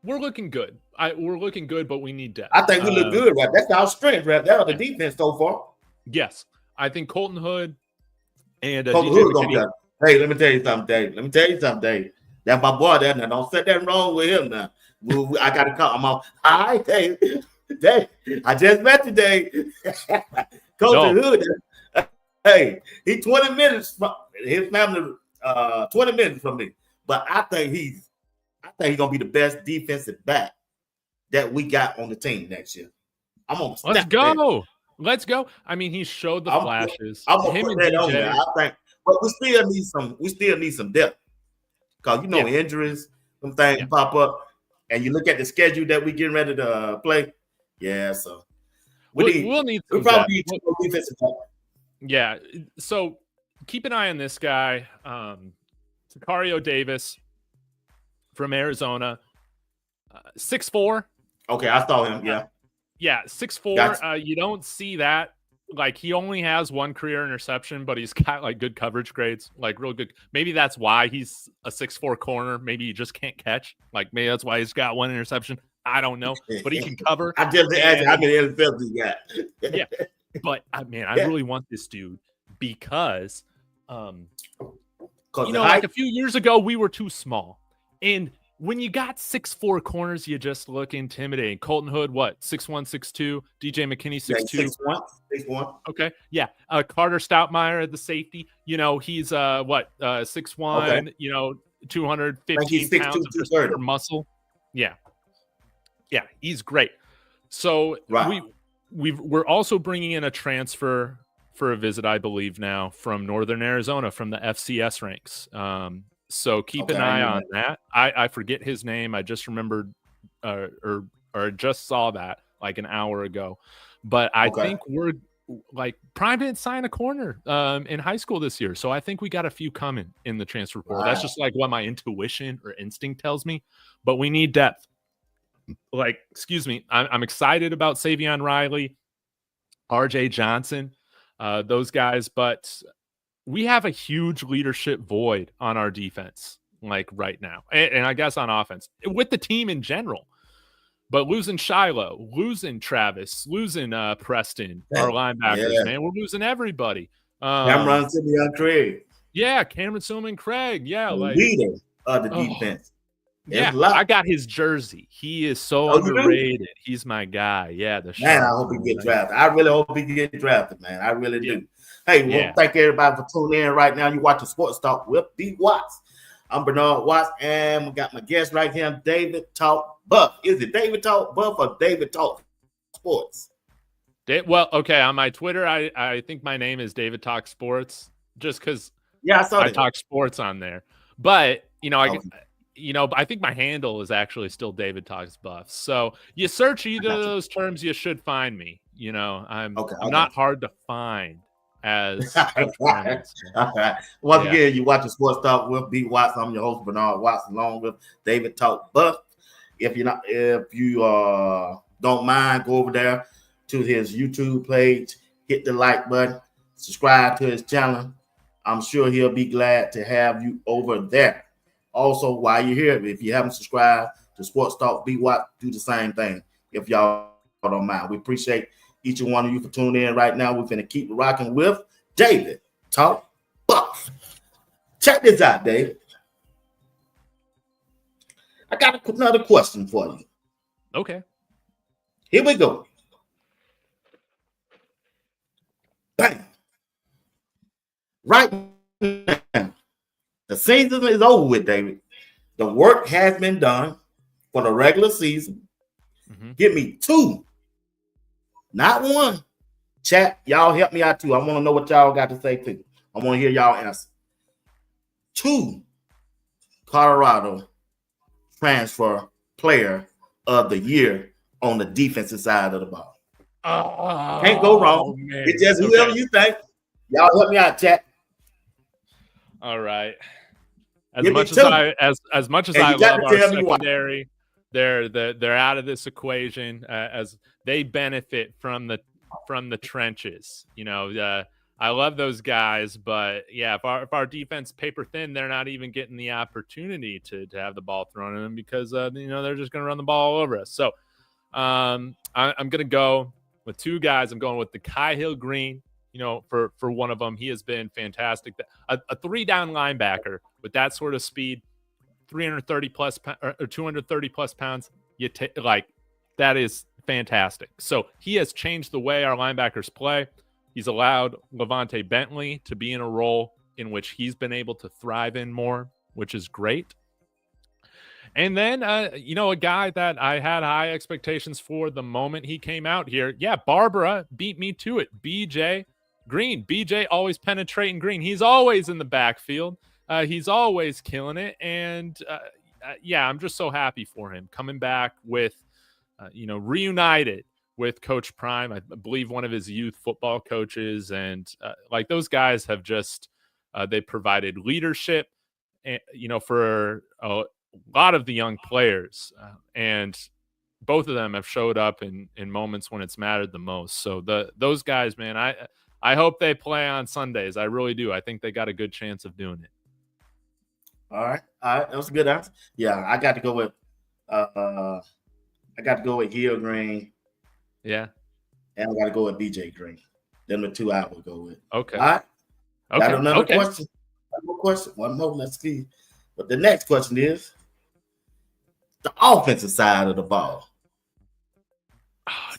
we're looking good. We're looking good, but we need depth. I think we look good, right? That's our strength, right? That's the defense so far. Yes, I think Colton Hood and Colton Hood gonna. Hey, let me tell you something, Dave. That's my boy there. Now, don't set that wrong with him. Now, I gotta call him out. Hi, Dave. I just met you, Dave. Colton Hood. Hey, he 20 minutes from his family. 20 minutes from me, but I think he's gonna be the best defensive back that we got on the team next year. I'm on. Let's go. let's go. I mean, he showed the flashes. I'm gonna Him put and that on DJ. there. I think, but we still need some depth because injuries, some things pop up, and you look at the schedule that we getting ready to play. Yeah, so we'll need some probably need 2 more defensive players. Yeah, so keep an eye on this guy, Sicario Davis from Arizona, 6'4". Okay, I saw him. Yeah, 6'4". Gotcha. You don't see that. Like, he only has 1 career interception, but he's got like good coverage grades, like real good. Maybe that's why he's a 6'4" corner. Maybe he just can't catch. Like, maybe that's why he's got 1 interception. I don't know, but he can cover. I just asked how many NFL he got. Yeah, but man, I really want this dude because, like a few years ago, we were too small, and when you got 6'4" corners, you just look intimidating. Colton Hood, what, 6'1", 6'2"? DJ McKinney, 6'2". 6'1". Okay, yeah. Carter Stoutmeyer at the safety. He's 6'1", okay. 215 pounds of just pure muscle. Yeah. Yeah, he's great. So we're also bringing in a transfer for a visit, I believe, now from Northern Arizona, from the FCS ranks. So keep an eye on that. I forget his name. I just remembered or just saw that like an hour ago. But I think we're like Prime didn't sign a corner in high school this year. So I think we got a few coming in the transfer portal. That's just like what my intuition or instinct tells me. But we need depth. Like, excuse me, I'm excited about Savion Riley, RJ Johnson, those guys, but we have a huge leadership void on our defense, like right now, and I guess on offense with the team in general. But losing Shiloh, losing Travis, losing Preston, our linebackers, man, we're losing everybody. Cameron Simeon Craig. Yeah, Cameron Silman Craig. Yeah, like leader of the defense. Yeah, I got his jersey. He is so underrated. He's my guy. Yeah, man, I hope he get drafted. I really hope he get drafted, man. I really do. Hey, well, thank everybody for tuning in right now. You watching Sports Talk with BWatts. I'm Bernard Watts, and we got my guest right here, David Talk Buff. Is it David Talk Buff or David Talk Sports? Well, okay, on my Twitter, I think my name is David Talk Sports, just because I talk sports on there. But I think my handle is actually still David Talks Buffs. So you search either of those terms, you should find me. I'm not hard to find as all right. Once again, you watching Sports Talk with BWatts. I'm your host, Bernard Watts, along with David Talk Buff. If you don't mind, go over there to his YouTube page, hit the like button, subscribe to his channel. I'm sure he'll be glad to have you over there. Also, while you're here, if you haven't subscribed to Sports Talk BWatts, do the same thing if y'all don't mind. We appreciate each and one of you for tuning in right now. We're going to keep rocking with David Talk Buff. Check this out, David. I got another question for you. Okay. Here we go. Bam. Right now, the season is over with, David. The work has been done for the regular season. Mm-hmm. Give me 2, not 1. Chat, y'all help me out too. I want to know what y'all got to say too. I want to hear y'all answer. 2 Colorado transfer player of the year on the defensive side of the ball. Can't go wrong. Man. It's just whoever you think. Y'all help me out, chat. All right. As much as I love our secondary, they're out of this equation as they benefit from the trenches. I love those guys, but yeah, if our defense paper thin, they're not even getting the opportunity to have the ball thrown at them because they're just going to run the ball all over us. So I'm going to go with 2 guys. I'm going with the Kai Hill Green. For one of them, he has been fantastic. A 3-down linebacker with that sort of speed, 330 plus or 230 plus pounds. That is fantastic. So he has changed the way our linebackers play. He's allowed Levante Bentley to be in a role in which he's been able to thrive in more, which is great. And then, a guy that I had high expectations for the moment he came out here. Yeah, Barbara beat me to it. BJ Green. BJ always penetrating Green. He's always in the backfield. He's always killing it. And, yeah, I'm just so happy for him coming back with, reunited with Coach Prime. I believe one of his youth football coaches. And, those guys have just they provided leadership, for a lot of the young players, and both of them have showed up in moments when it's mattered the most. So those guys, man, I hope they play on Sundays. I really do. I think they got a good chance of doing it. All right, that was a good answer. Yeah, I got to go with Hill Green. Yeah, and I got to go with BJ Green. Them the two I would go with. Okay. All right. Okay. Got another question. One more question. One more. Let's see. But the next question is the offensive side of the ball.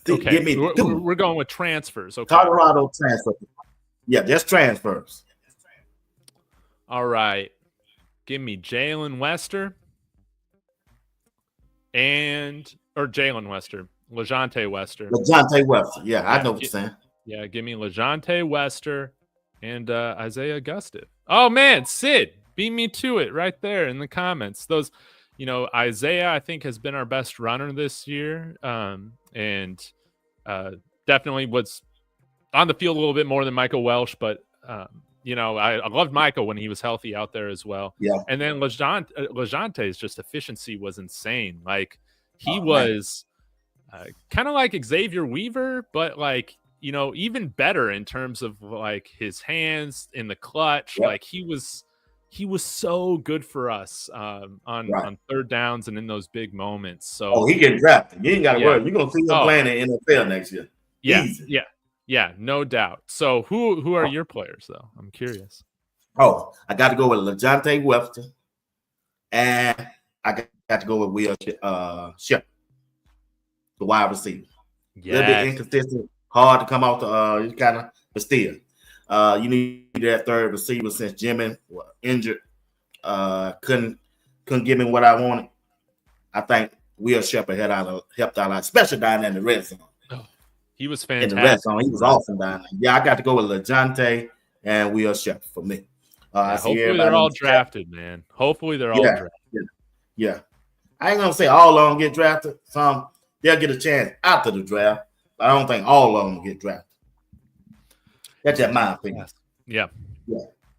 Okay. Give me we're going with transfers. Okay. Colorado transfer. Yeah, just transfers. All right. Give me Jalen Wester Jalen Wester. LeJounte Wester. LeJounte Wester. Yeah, I know what you're saying. Yeah, give me LeJounte Wester and Isaiah Gustev. Oh, man, Sid beat me to it right there in the comments. Those, Isaiah, I think, has been our best runner this year, and definitely was on the field a little bit more than Michael Welsh, but, I loved Michael when he was healthy out there as well. Yeah. And then LeJounte's just efficiency was insane. He was kind of like Xavier Weaver, but even better in terms of his hands in the clutch. Yep. He was so good for us on third downs and in those big moments. So he get drafted. You ain't got to worry. You're gonna see him playing in the NFL next year. Yeah, easy. yeah, no doubt. So who are your players though? I'm curious. Oh, I got to go with LeJounte Webster, and I got to go with Will Shep, the wide receiver. A little bit inconsistent. Hard to come out to but still. You need that third receiver since Jimmy was injured. Couldn't give me what I wanted. I think Will Shepard helped out, especially down in the red zone. Oh, he was fantastic. In the red zone, he was awesome down there. Yeah, I got to go with LeJounte and Will Shepard for me. Hopefully they're all drafted, man. Hopefully they're all drafted. Yeah. I ain't gonna say all of them get drafted. Some they'll get a chance after the draft. I don't think all of them will get drafted. That's just my opinion. Yeah.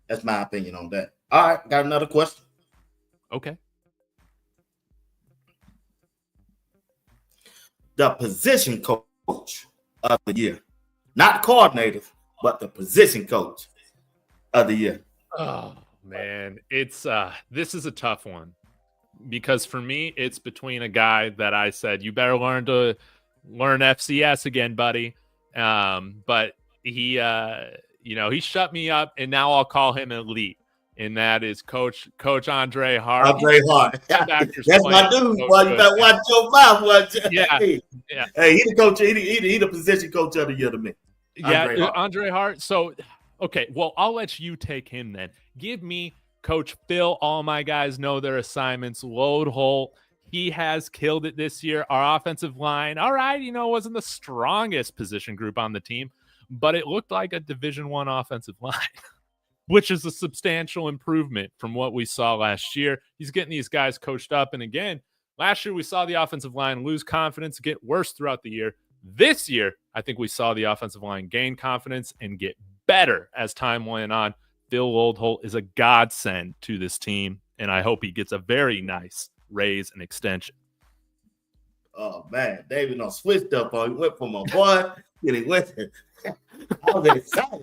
That's my opinion on that. All right, got another question. Okay. The position coach of the year, not coordinator, but the position coach of the year. Oh man, it's this is a tough one because for me, it's between a guy that I said you better learn FCS again, buddy. But he shut me up, and now I'll call him elite, and that is Coach Andre Hart. Andre Hart, that's my dude. Boy, you better watch your mouth. Yeah. Hey, he the coach. He the position coach of the year to me. Andre Hart. So, okay, well, I'll let you take him then. Give me Coach Phil. All my guys know their assignments. Load Holt. He has killed it this year. Our offensive line, all right, wasn't the strongest position group on the team, but it looked like a Division I offensive line, which is a substantial improvement from what we saw last year. He's getting these guys coached up. And again, last year we saw the offensive line lose confidence, get worse throughout the year. This year, I think we saw the offensive line gain confidence and get better as time went on. Phil Oldholt is a godsend to this team, and I hope he gets a very nice raise and extension. Oh man, David done switched up on. He went from a boy, and he went. I was excited.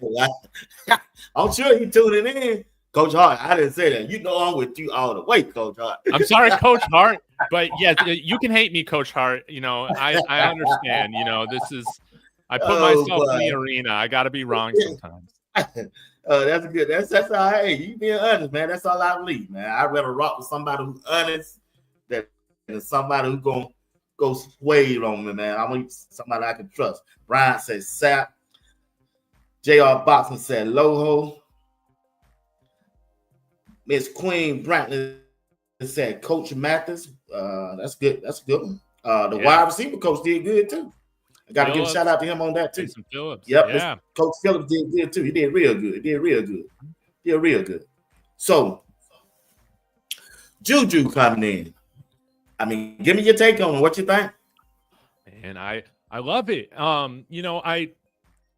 I'm sure he tuning in, Coach Hart. I didn't say that. I'm with you all the way, Coach Hart. I'm sorry, Coach Hart, but yes, you can hate me, Coach Hart. I understand. This is. I put myself in the arena. I got to be wrong sometimes. That's good. That's all right. Hey, you being honest, man. That's all I believe, man. I'd rather rock with somebody who's honest than somebody who's gonna go sway on me, man. I want somebody I can trust. Brian says Sap. J.R. Boxman said Loho. Miss Queen Brantley said Coach Mathis. That's good. That's a good one. The Yeah. wide receiver coach did good too. I got to give a shout out to him on that too. Jason Phillips. Yep, Yeah. Coach Phillips did good too. He did real good. Did real good. So Juju coming in. I mean, give me your take on it. What you think? And I love it.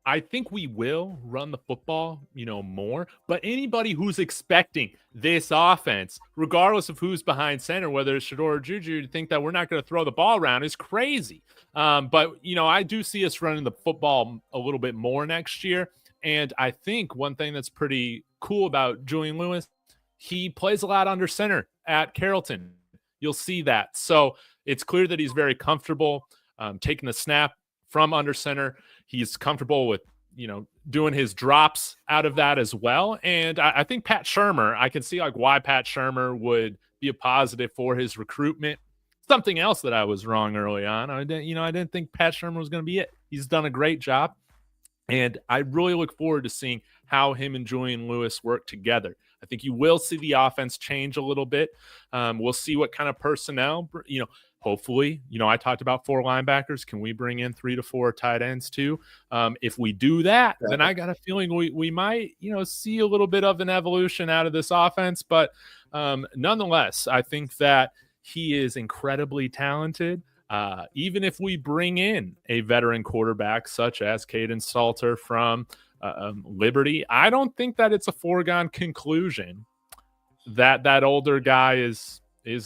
I think we will run the football, more. But anybody who's expecting this offense, regardless of who's behind center, whether it's Shedeur or Juju, to think that we're not going to throw the ball around is crazy. But I do see us running the football a little bit more next year. And I think one thing that's pretty cool about Julian Lewis, he plays a lot under center at Carrollton. You'll see that. So it's clear that he's very comfortable taking the snap from under center. He's comfortable with, doing his drops out of that as well. And I think Pat Shurmur, I can see why Pat Shurmur would be a positive for his recruitment. Something else that I was wrong early on. I didn't think Pat Shurmur was going to be it. He's done a great job. And I really look forward to seeing how him and Julian Lewis work together. I think you will see the offense change a little bit. We'll see what kind of personnel, hopefully, I talked about 4 linebackers. Can we bring in 3 to 4 tight ends too? If we do that, then I got a feeling we might, see a little bit of an evolution out of this offense. But nonetheless, I think that he is incredibly talented. Even if we bring in a veteran quarterback such as Caden Salter from Liberty, I don't think that it's a foregone conclusion that older guy is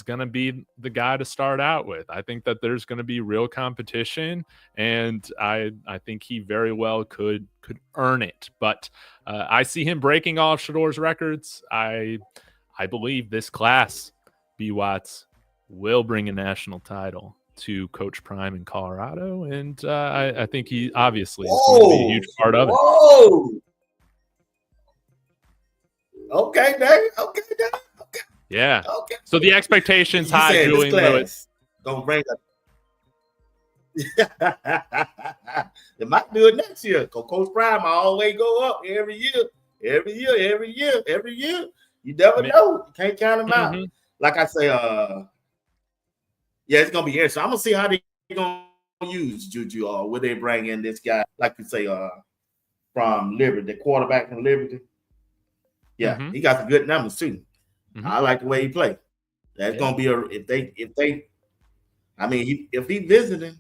going to be the guy to start out with. I think that there's going to be real competition, and I think he very well could earn it. But I see him breaking all of Shedeur's records. I believe this class, BWatts, will bring a national title to Coach Prime in Colorado, and I think he obviously is going to be a huge part of it. Whoa! Okay, Dave. Okay. Yeah. Okay. So the expectations high, Julian Lewis. Don't bring up. They might do it next year. Coach Prime always go up every year. You never know. You can't count them out. Like I say, it's gonna be interesting. I'm gonna see how they gonna use Juju or will they bring in this guy, like you say, from Liberty, the quarterback from Liberty. Yeah, he got some good numbers too. I like the way he played. That's gonna be if he visiting,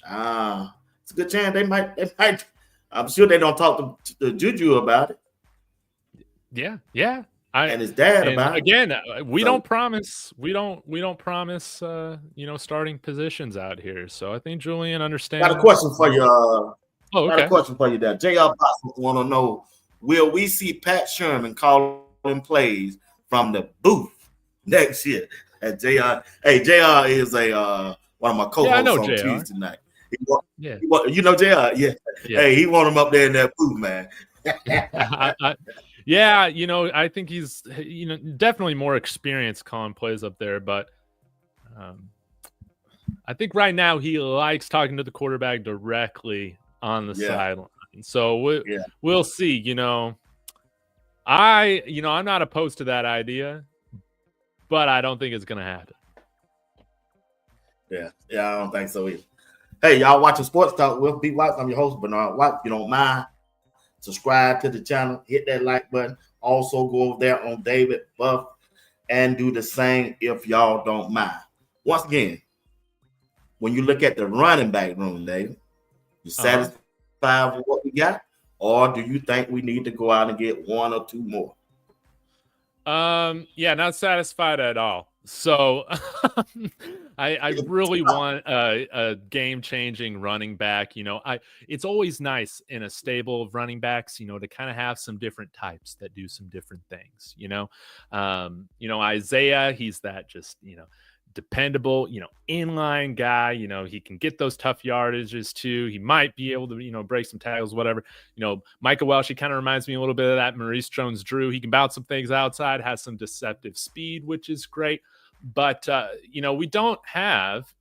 it's a good chance they might. I'm sure they don't talk to Juju about it. Yeah. And his dad about it. Again, we don't promise. We don't promise. Starting positions out here. So I think Julian understands. Got a question for you. Okay. Got a question for you there. JR Potts want to know: will we see Pat Sherman calling plays from the booth next year? At JR, JR is a one of my co-hosts on JR. Tuesday night. You know JR? Yeah. Hey, he want him up there in that booth, man. I think he's definitely more experienced calling plays up there, but I think right now he likes talking to the quarterback directly on the sideline. So we'll see. I'm not opposed to that idea, but I don't think it's gonna happen. Yeah, I don't think so either. Hey, y'all watching Sports Talk with BWatts. I'm your host, Bernard Watt. If you don't mind, subscribe to the channel, hit that like button. Also go over there on David Buff and do the same if y'all don't mind. Once again, when you look at the running back room, David, you satisfied with what we got? Or do you think we need to go out and get 1 or 2 more? Not satisfied at all. So I really want a game-changing running back. It's always nice in a stable of running backs, to kind of have some different types that do some different things. Isaiah, he's that just dependable, inline guy. He can get those tough yardages too. He might be able to, break some tackles, whatever. Micah Welsh, he kind of reminds me a little bit of that Maurice Jones-Drew. He can bounce some things outside, has some deceptive speed, which is great. But, we don't have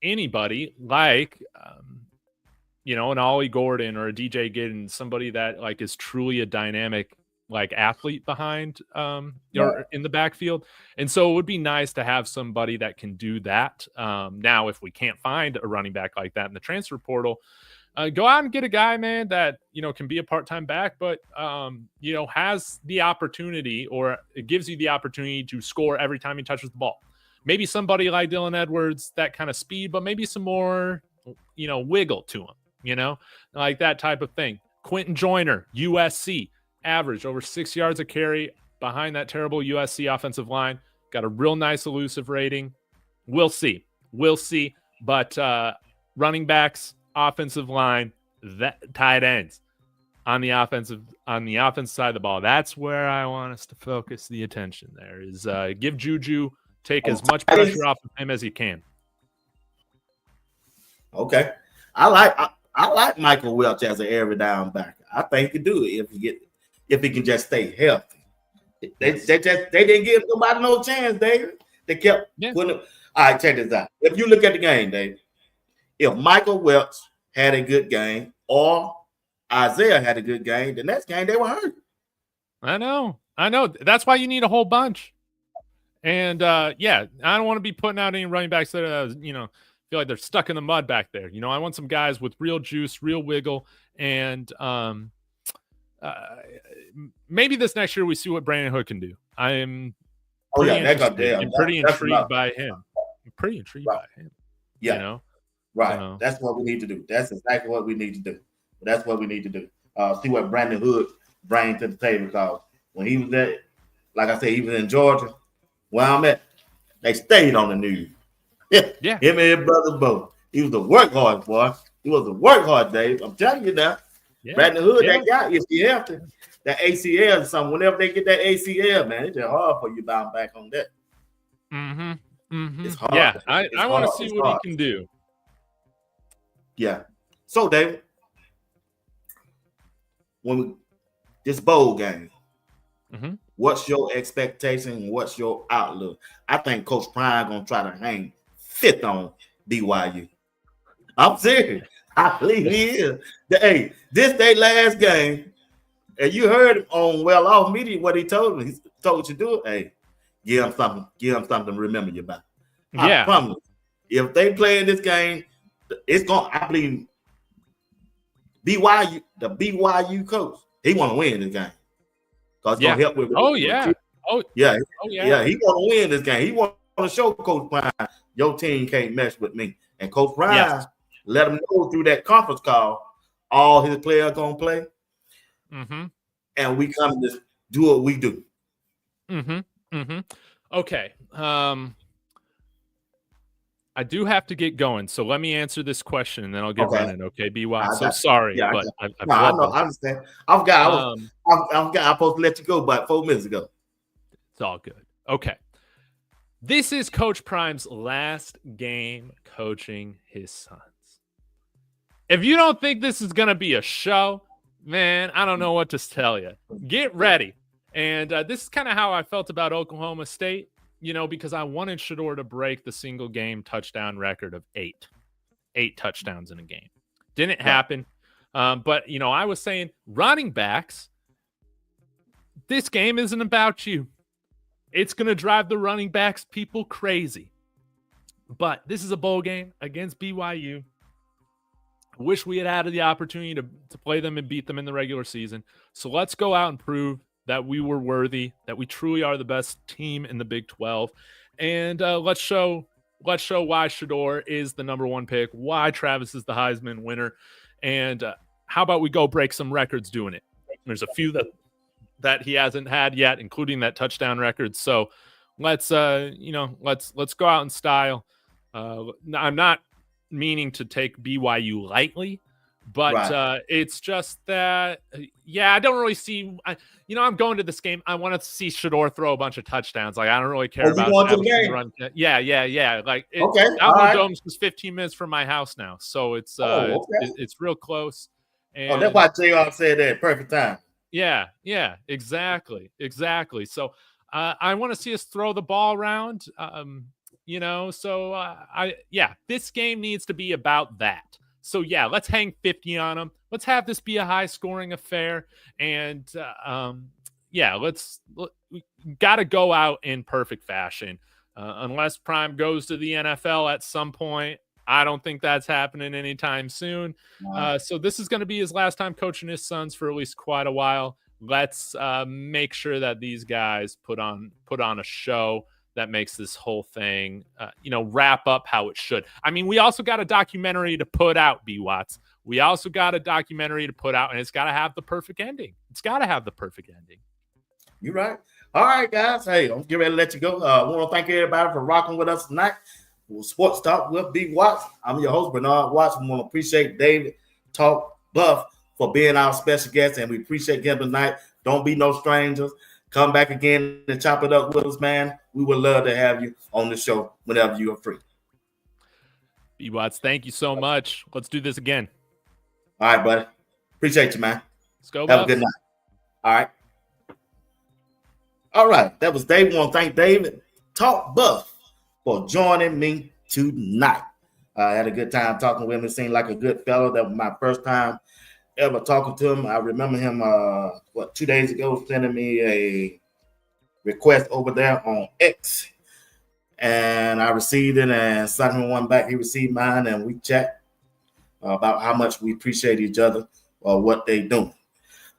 anybody like, an Ollie Gordon or a DJ Giddens, somebody that is truly a dynamic like athlete behind or in the backfield. And so it would be nice to have somebody that can do that. Now, if we can't find a running back like that in the transfer portal, go out and get a guy, man, that, can be a part-time back, but, has the opportunity, or it gives you the opportunity to score every time he touches the ball. Maybe somebody like Dylan Edwards, that kind of speed, but maybe some more, wiggle to him, like that type of thing. Quentin Joyner, USC, average over 6 yards a carry behind that terrible USC offensive line. Got a real nice elusive rating. We'll see. But running backs, offensive line, that tight ends on the offensive side of the ball. That's where I want us to focus the attention. There is give Juju, take as much pressure off of him as you can. Okay, I like Michael Welch as an every down back. I think he can do it if he can just stay healthy. They didn't give nobody no chance, David. They kept putting him. All right, check this out. If you look at the game, David, if Michael Welch had a good game or Isaiah had a good game, the next game they were hurt. I know. That's why you need a whole bunch. And I don't want to be putting out any running backs that feel like they're stuck in the mud back there. I want some guys with real juice, real wiggle, and maybe this next year we see what Brandon Hood can do. I'm pretty intrigued by him. I'm pretty intrigued by him. Yeah. Right. So, that's what we need to do. That's exactly what we need to do. That's what we need to do. See what Brandon Hood brings to the table. Because when he was at, like I said, he was in Georgia, where I'm at, they stayed on the news. Yeah. Him and his brother both. He was the workhorse, boy. He was the workhorse, Dave. I'm telling you now. Yeah. Brandon Hood, that guy, if you have to, that ACL or something, whenever they get that ACL, man, it's just hard for you to bounce back on that. It's hard. Yeah, I want to see what he can do. Yeah. So, David, this bowl game, what's your expectation? What's your outlook? I think Coach Prime gonna try to hang fifth on BYU. I'm serious. I believe he is. Hey, this day last game, and you heard him on Well Off Media what he told me. He told you to do it. Hey, give him something to remember you by. I promise. If they play in this game, it's going. I believe BYU, the BYU coach, he want to win this game because it's gonna help with. He want to win this game. He want to show Coach Prime, your team can't mess with me, and Coach Prime let him know through that conference call all his players gonna play, and we come to just do what we do. Okay. I do have to get going, so let me answer this question, and then I'll get running. Okay, BWatts. So sorry, but I understand. I was supposed to let you go about 4 minutes ago. It's all good. Okay, this is Coach Prime's last game coaching his sons. If you don't think this is gonna be a show, man, I don't know what to tell you. Get ready. And this is kind of how I felt about Oklahoma State. Because I wanted Shedeur to break the single game touchdown record of 8 touchdowns in a game. Didn't happen. But, I was saying running backs, this game isn't about you. It's going to drive the running backs people crazy. But this is a bowl game against BYU. I wish we had the opportunity to play them and beat them in the regular season. So let's go out and prove that we were worthy, that we truly are the best team in the Big 12. And let's show why Shedeur is the number one pick, why Travis is the Heisman winner. And how about we go break some records doing it? There's a few that he hasn't had yet, including that touchdown record. So let's go out in style. I'm not meaning to take BYU lightly, but it's just that, I don't really see. I'm going to this game. I want to see Shedeur throw a bunch of touchdowns. Like I don't really care about run. Yeah. Like Alamo Dome's just 15 minutes from my house now, so it's it's real close. And, that's why JR said that perfect time. Yeah, exactly. So I want to see us throw the ball around. This game needs to be about that. So, let's hang 50 on them. Let's have this be a high-scoring affair. And, yeah, we got to go out in perfect fashion. Unless Prime goes to the NFL at some point, I don't think that's happening anytime soon. So this is going to be his last time coaching his sons for at least quite a while. Let's make sure that these guys put on a show that makes this whole thing, wrap up how it should. I mean, we also got a documentary to put out, BWatts. We also got a documentary to put out, and it's got to have the perfect ending. It's got to have the perfect ending. You're right. All right, guys. Hey, I'm getting ready to let you go. I want to thank everybody for rocking with us tonight. Sports Talk with BWatts. I'm your host, Bernard Watts. We want to appreciate David Talk Buff for being our special guest, and we appreciate him tonight. Don't be no strangers. Come back again and chop it up with us, man. We would love to have you on the show whenever you are free. BWatts, thank you so much. Let's do this again. All right, buddy. Appreciate you, man. Let's go. Have a good night. All right. All right. That was Dave. We want to thank David Talk Buff for joining me tonight. I had a good time talking with him. It seemed like a good fellow. That was my first time ever talking to him. I remember him 2 days ago sending me a request over there on X, and I received it and sent him one back. He received mine, and we chat about how much we appreciate each other or what they do.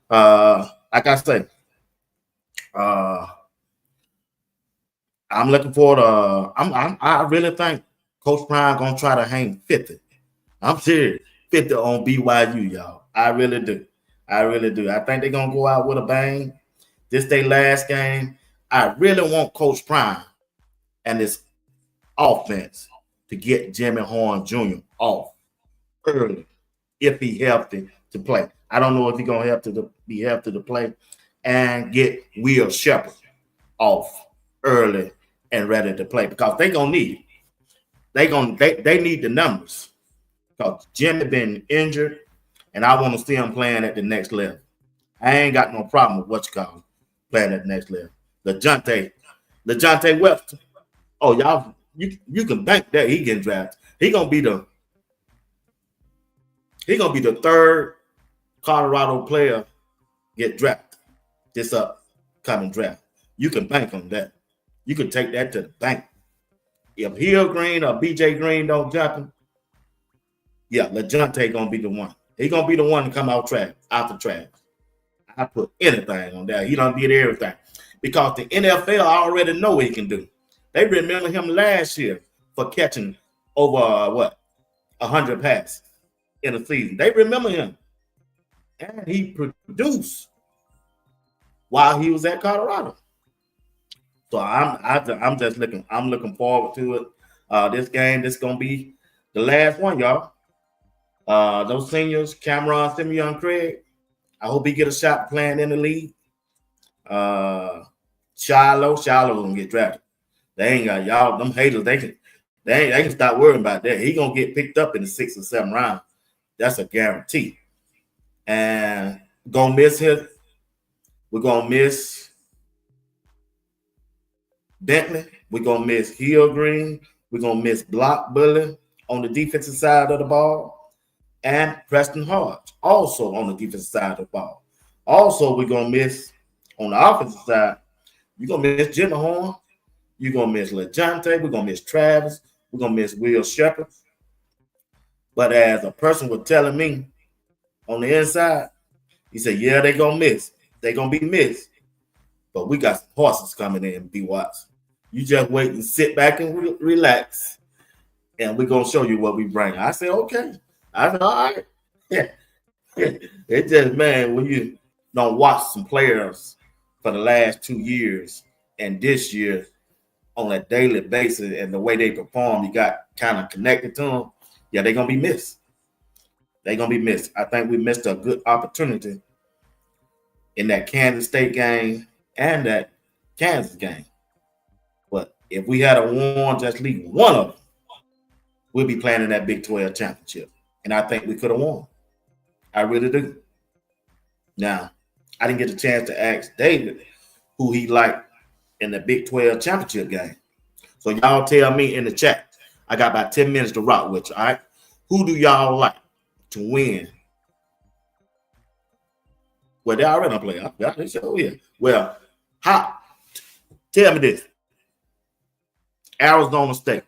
Like I say, I'm looking forward to I really think Coach Prime gonna try to hang 50. I'm serious, 50 on BYU, y'all. I really do. I think they're gonna go out with a bang. This their last game. I really want Coach Prime and this offense to get Jimmy Horn Jr. off early if he healthy to play. I don't know if he's gonna have to be healthy to play, and get Will Shepherd off early and ready to play, because they gonna need it. They need the numbers, because Jimmy been injured, and I want to see him playing at the next level. I ain't got no problem with what you call playing at the next level. LeJontay Webster. Oh, y'all, you can bank that he getting drafted. He gonna be the third Colorado player get drafted this upcoming draft. You can bank on that. You can take that to the bank. If Hill Green or BJ Green don't jump him, yeah, LeJontay gonna be the one. He gonna be the one to come out the trash. I put anything on that. He done did everything, because the NFL already know what he can do. They remember him last year for catching over 100 passes in a season. They remember him, and he produced while he was at Colorado. So I'm just looking forward to it. This game, this gonna be the last one, y'all. Those seniors, Cameron, Simeon, Craig, I hope he get a shot playing in the league. Shiloh gonna get drafted. They ain't got y'all, them haters, they can stop worrying about that. He gonna get picked up in the 6th or 7th round. That's a guarantee. And we're gonna miss Bentley. We're gonna miss Hill Green. We're gonna miss Block Bully on the defensive side of the ball, and Preston Hodge also on the defensive side of the ball. Also, we're gonna miss on the offensive side. You're gonna miss Jimmy Horn. You're gonna miss LeJontay. We're gonna miss Travis. We're gonna miss Will Shepherd. But as a person was telling me on the inside, he said, "Yeah, they're gonna miss. They're gonna be missed. But we got some horses coming in, BWatts. You just wait and sit back and relax, and we're gonna show you what we bring." I said, "Okay." I said, "All right." Yeah. It just, man, when you don't watch some players for the last 2 years and this year on a daily basis and the way they perform, you got kind of connected to them. Yeah, they're gonna be missed. They're gonna be missed. I think we missed a good opportunity in that Kansas State game and that Kansas game. But if we had won just leave one of them, we'll be playing in that Big 12 championship. And I think we could have won. I really do. Now, I didn't get a chance to ask David who he liked in the Big 12 championship game. So y'all tell me in the chat. I got about 10 minutes to rock with you, all right? Who do y'all like to win Well, they already don't play. Yeah, they sure is. Well, tell me this. Arizona State.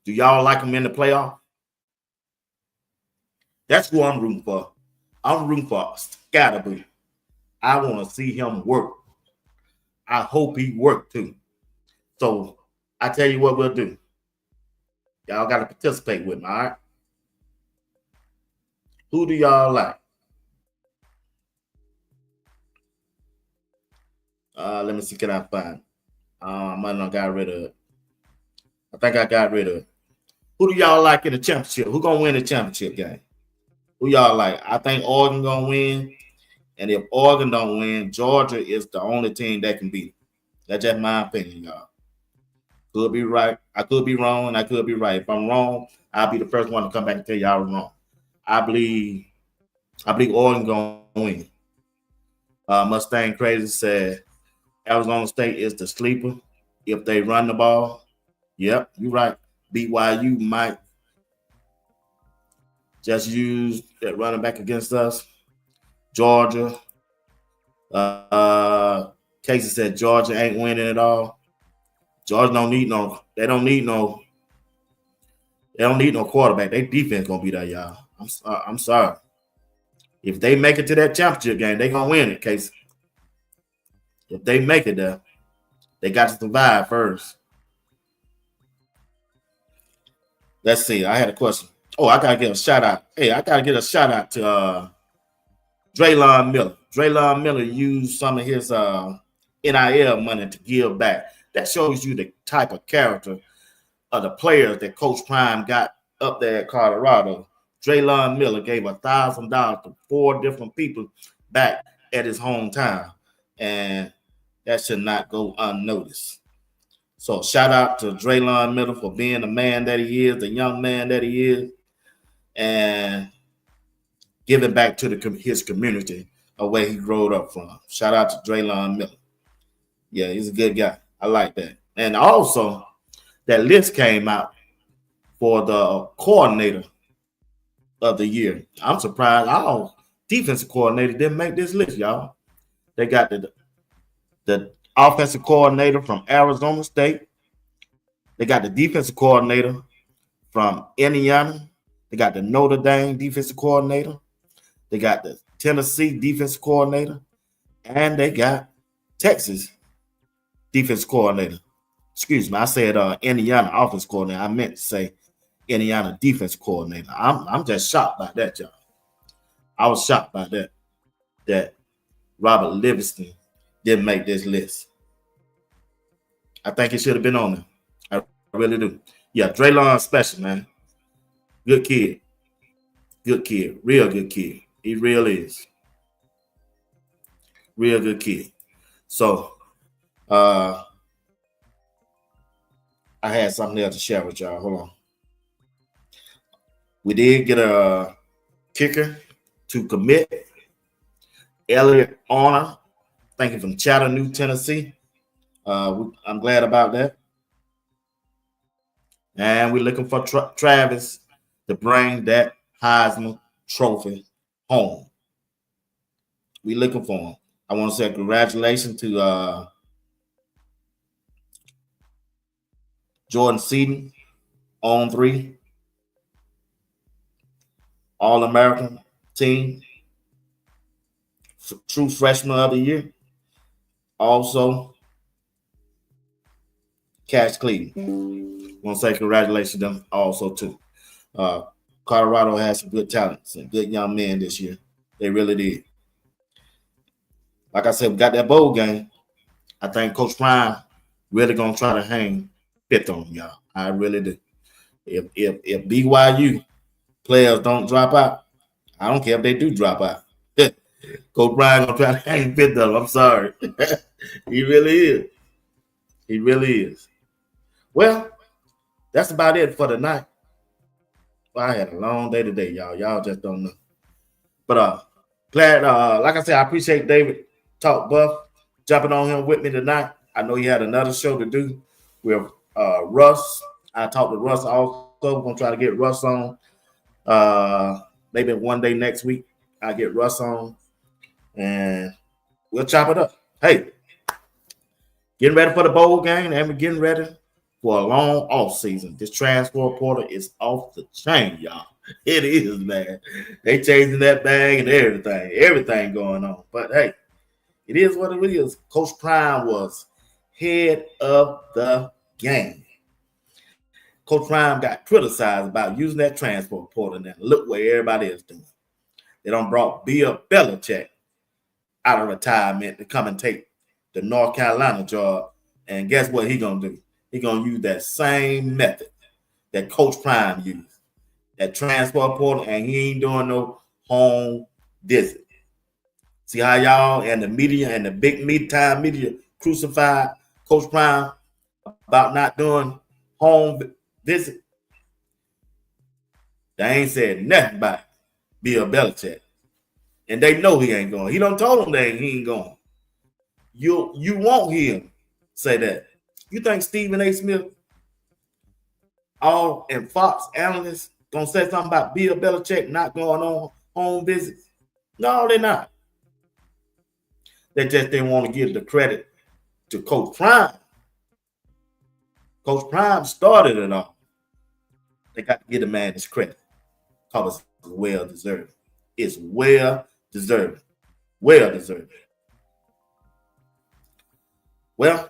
Do y'all like them in the playoff? That's who I'm rooting for. I'm rooting for Scatterby. I want to see him work. I hope he work too. So I tell you what we'll do. Y'all got to participate with me, all right? Who do y'all like? Let me see, can I find? I might not got rid of it. I think I got rid of it. Who do y'all like in the championship? Who gonna win the championship game? Who y'all like? I think Oregon gonna win. And if Oregon don't win, Georgia is the only team that can beat it. That's just my opinion, y'all. Could be right. I could be wrong, and I could be right. If I'm wrong, I'll be the first one to come back and tell y'all I'm wrong. I believe Oregon gonna win. Mustang Crazy said Arizona State is the sleeper if they run the ball. Yep, you're right. BYU might just use that running back against us. Georgia. Casey said Georgia ain't winning at all. Georgia don't need no quarterback. Their defense gonna be there, y'all. I'm sorry. If they make it to that championship game, they gonna win it, Casey. If they make it there, they got to survive first. Let's see. I had a question. Oh, I gotta give a shout out. Hey, I gotta get a shout out to Draylon Miller. Draylon Miller used some of his NIL money to give back. That shows you the type of character of the players that Coach Prime got up there at Colorado. Draylon Miller gave $1,000 to 4 different people back at his hometown, and that should not go unnoticed. So shout out to Draylon Miller for being the man that he is, the young man that he is, and giving back to his community of where he grew up from. Shout out to Draylon Miller. Yeah, he's a good guy. I like that. And also, that list came out for the coordinator of the year. I'm surprised our defensive coordinator didn't make this list, y'all. They got the offensive coordinator from Arizona State. They got the defensive coordinator from Indiana. They got the Notre Dame defensive coordinator. They got the Tennessee defensive coordinator. And they got Texas defensive coordinator. Excuse me, I said Indiana offensive coordinator. I meant to say Indiana defense coordinator. I'm just shocked by that, y'all. I was shocked by that Robert Livingston didn't make this list. I think it should have been on there. I really do. Yeah, Draylon special, man. Good kid. Good kid. Real good kid. He really is. Real good kid. So, I had something else to share with y'all. Hold on. We did get a kicker to commit. Elliot Honor, thank you, from Chattanooga, Tennessee. I'm glad about that. And we're looking for Travis to bring that Heisman Trophy home. We're looking for him. I want to say congratulations to Jordan Seaton on 3. All-American team. True freshman of the year. Also, Cash Cleveland. I want to say congratulations to them also too. Colorado has some good talents and good young men this year. They really did. Like I said, we got that bowl game. I think Coach Prime really gonna try to hang 5th on them, y'all. I really do. If BYU players don't drop out, I don't care if they do drop out. Coach Prime gonna try to hang 5th on them. I'm sorry. He really is. He really is. Well, that's about it for tonight. Well, I had a long day today, y'all. Y'all just don't know. But glad, like I said, I appreciate David Talk Buff jumping on him with me tonight. I know he had another show to do with Russ. I talked to Russ also. We're gonna try to get Russ on maybe one day next week. I get Russ on, and we'll chop it up. Hey, getting ready for the bowl game, and we're getting ready for a long off season. This transfer portal is off the chain, y'all. It is, man. They chasing that bag and everything going on. But hey, it is what it is. Coach Prime was head of the game. Coach Prime got criticized about using that transfer portal, and look what everybody is doing. They done brought Bill Belichick out of retirement to come and take the North Carolina job. And guess what he gonna do? He gonna use that same method that Coach Prime used, that transfer portal, and he ain't doing no home visit. See how y'all and the media and the big time media crucified Coach Prime about not doing home visit? They ain't said nothing about Bill Belichick. And they know he ain't going. He done told them that he ain't going. You won't hear him say that. You think Stephen A. Smith and Fox analysts gonna say something about Bill Belichick not going on home visits? No, they're not. They just didn't want to give the credit to Coach Prime. Coach Prime started it all. They got to give the man his credit because it's well deserved. It's well deserved. Well deserved. Well,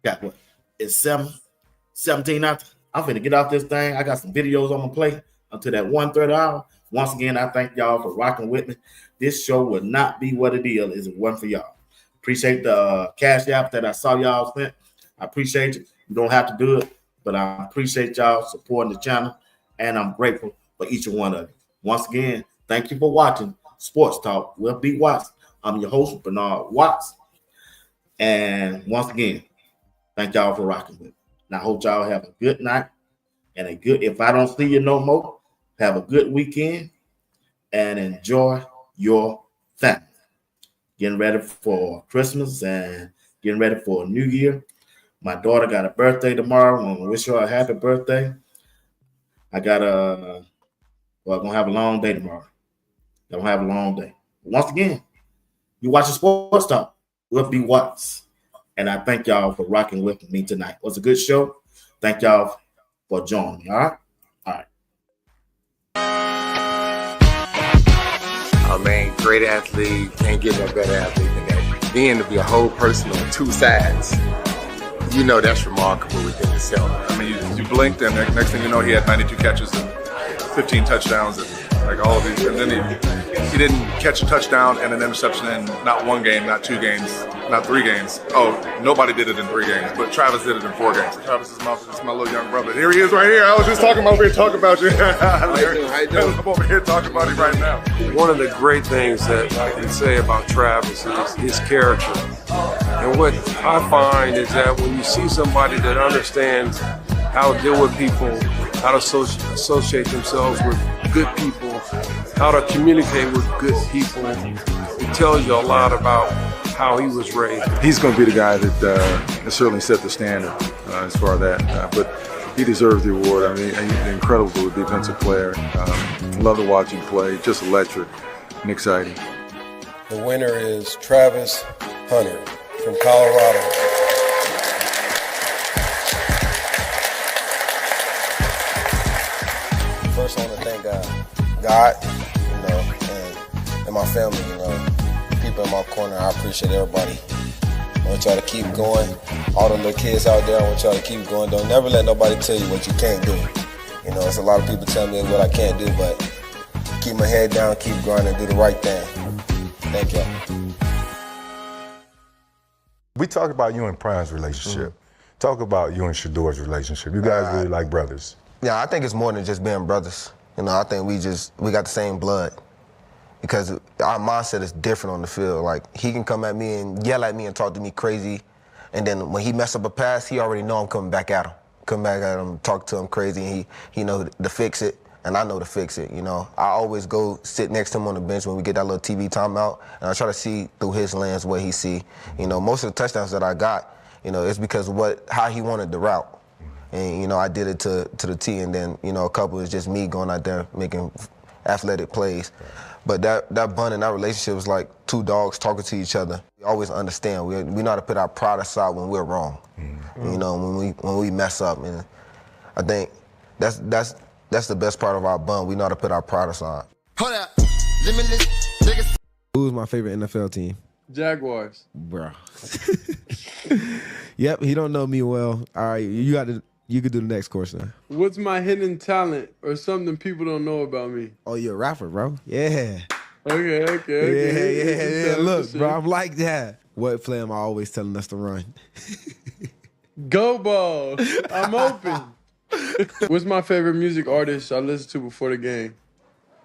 got what? It's 17 after. I'm finna get off this thing. I got some videos I'm gonna play until that 1:30 hour. Once again, I thank y'all for rocking with me. This show would not be what it is if it wasn't for y'all. Appreciate the cash app that I saw y'all spent. I appreciate it. You don't have to do it, but I appreciate y'all supporting the channel, and I'm grateful for each and one of you. Once again, thank you for watching Sports Talk with BWatts. I'm your host, Bernard Watts. And once again, thank y'all for rocking with me. And I hope y'all have a good night and if I don't see you no more, have a good weekend and enjoy your family. Getting ready for Christmas and getting ready for a new year. My daughter got a birthday tomorrow. I want to wish her a happy birthday. I got I'm going to have a long day tomorrow. I'm going to have a long day. But once again, you watching Sports Talk with BWatts. And I thank y'all for rocking with me tonight. It was a good show. Thank y'all for joining me. All right? All right. Oh, man, great athlete. Can't get no better athlete than that. Being to be a whole person on two sides, you know that's remarkable within itself. I mean, you blinked, and next thing you know, he had 92 catches and 15 touchdowns, and like all of these. And then he didn't catch a touchdown and an interception in not one game, not 2 games, not 3 games. Oh, nobody did it in 3 games, but Travis did it in 4 games. Travis is my little young brother. Here he is right here. I was just over here talking about you. How you doing? I'm over here talking about him right now. One of the great things that I can say about Travis is his character. And what I find is that when you see somebody that understands how to deal with people, how to associate themselves with good people, how to communicate with good people, it tells you a lot about how he was raised. He's going to be the guy that certainly set the standard as far as that. But he deserves the award. I mean, he's an incredible defensive player. Love to watch him play. Just electric and exciting. The winner is Travis Hunter from Colorado. First, I want to thank God, and my family, people in my corner. I appreciate everybody. I want y'all to keep going. All the little kids out there, I want y'all to keep going. Don't never let nobody tell you what you can't do. It's a lot of people telling me what I can't do, but keep my head down, keep grinding, do the right thing. Thank y'all. We talked about you and Prime's relationship. Talk about you and Shedeur's relationship. You guys really like brothers. Yeah, I think it's more than just being brothers. I think we got the same blood. Because our mindset is different on the field. Like, he can come at me and yell at me and talk to me crazy. And then when he mess up a pass, he already know I'm coming back at him. Come back at him, talk to him crazy, and he know to fix it. And I know to fix it, I always go sit next to him on the bench when we get that little TV timeout, and I try to see through his lens what he see. Most of the touchdowns that I got, it's because of how he wanted the route. And, I did it to the T, and then, a couple is just me going out there athletic plays. But that bond and that relationship is like two dogs talking to each other. We always understand. We know how to put our pride aside when we're wrong. You know, when we mess up. And I think that's the best part of our bond. We know how to put our pride aside. Hold up. Who's my favorite NFL team? Jaguars. Bro. Yep, he don't know me well. All right, you could do the next question. What's my hidden talent or something people don't know about me? Oh, you're a rapper, bro. Yeah. Okay. Yeah. Look, bro, I'm like that. What play am I always telling us to run? Go ball. I'm open. What's my favorite music artist I listen to before the game?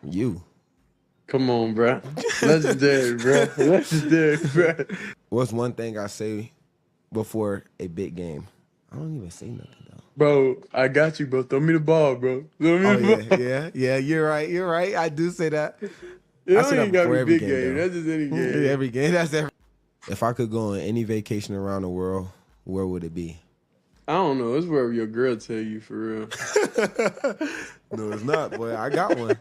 You. Come on, bro. Legendary, bro. Legendary, bro. What's one thing I say before a big game? I don't even say nothing, though. Bro, I got you, bro. Throw me the ball, bro. Throw me the ball. Yeah, you're right. I do say that. It I don't say that even got to before be every big game, game. though. That's just any game. Every game, that's every. If I could go on any vacation around the world, where would it be? I don't know. It's wherever your girl tell you, for real. No, it's not, boy. I got one.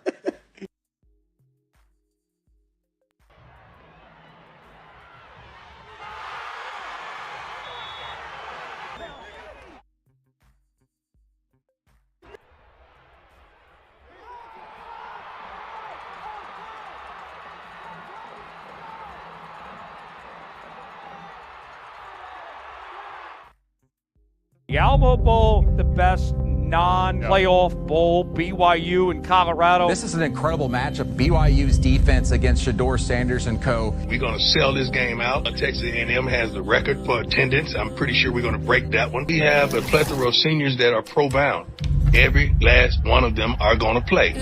The Alamo Bowl, the best non-playoff bowl, BYU and Colorado. This is an incredible matchup. BYU's defense against Shedeur, Sanders, and co. We're going to sell this game out. Texas A&M has the record for attendance. I'm pretty sure we're going to break that one. We have a plethora of seniors that are pro-bound. Every last one of them are going to play.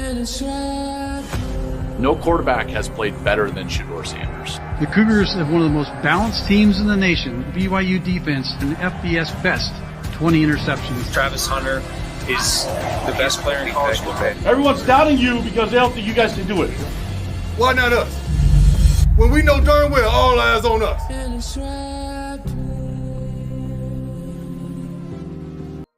No quarterback has played better than Shedeur Sanders. The Cougars have one of the most balanced teams in the nation. BYU defense and FBS best. 20 interceptions. Travis Hunter is the best player in college football. Everyone's doubting you because they don't think you guys can do it. Why not us? When we know darn well all eyes on us.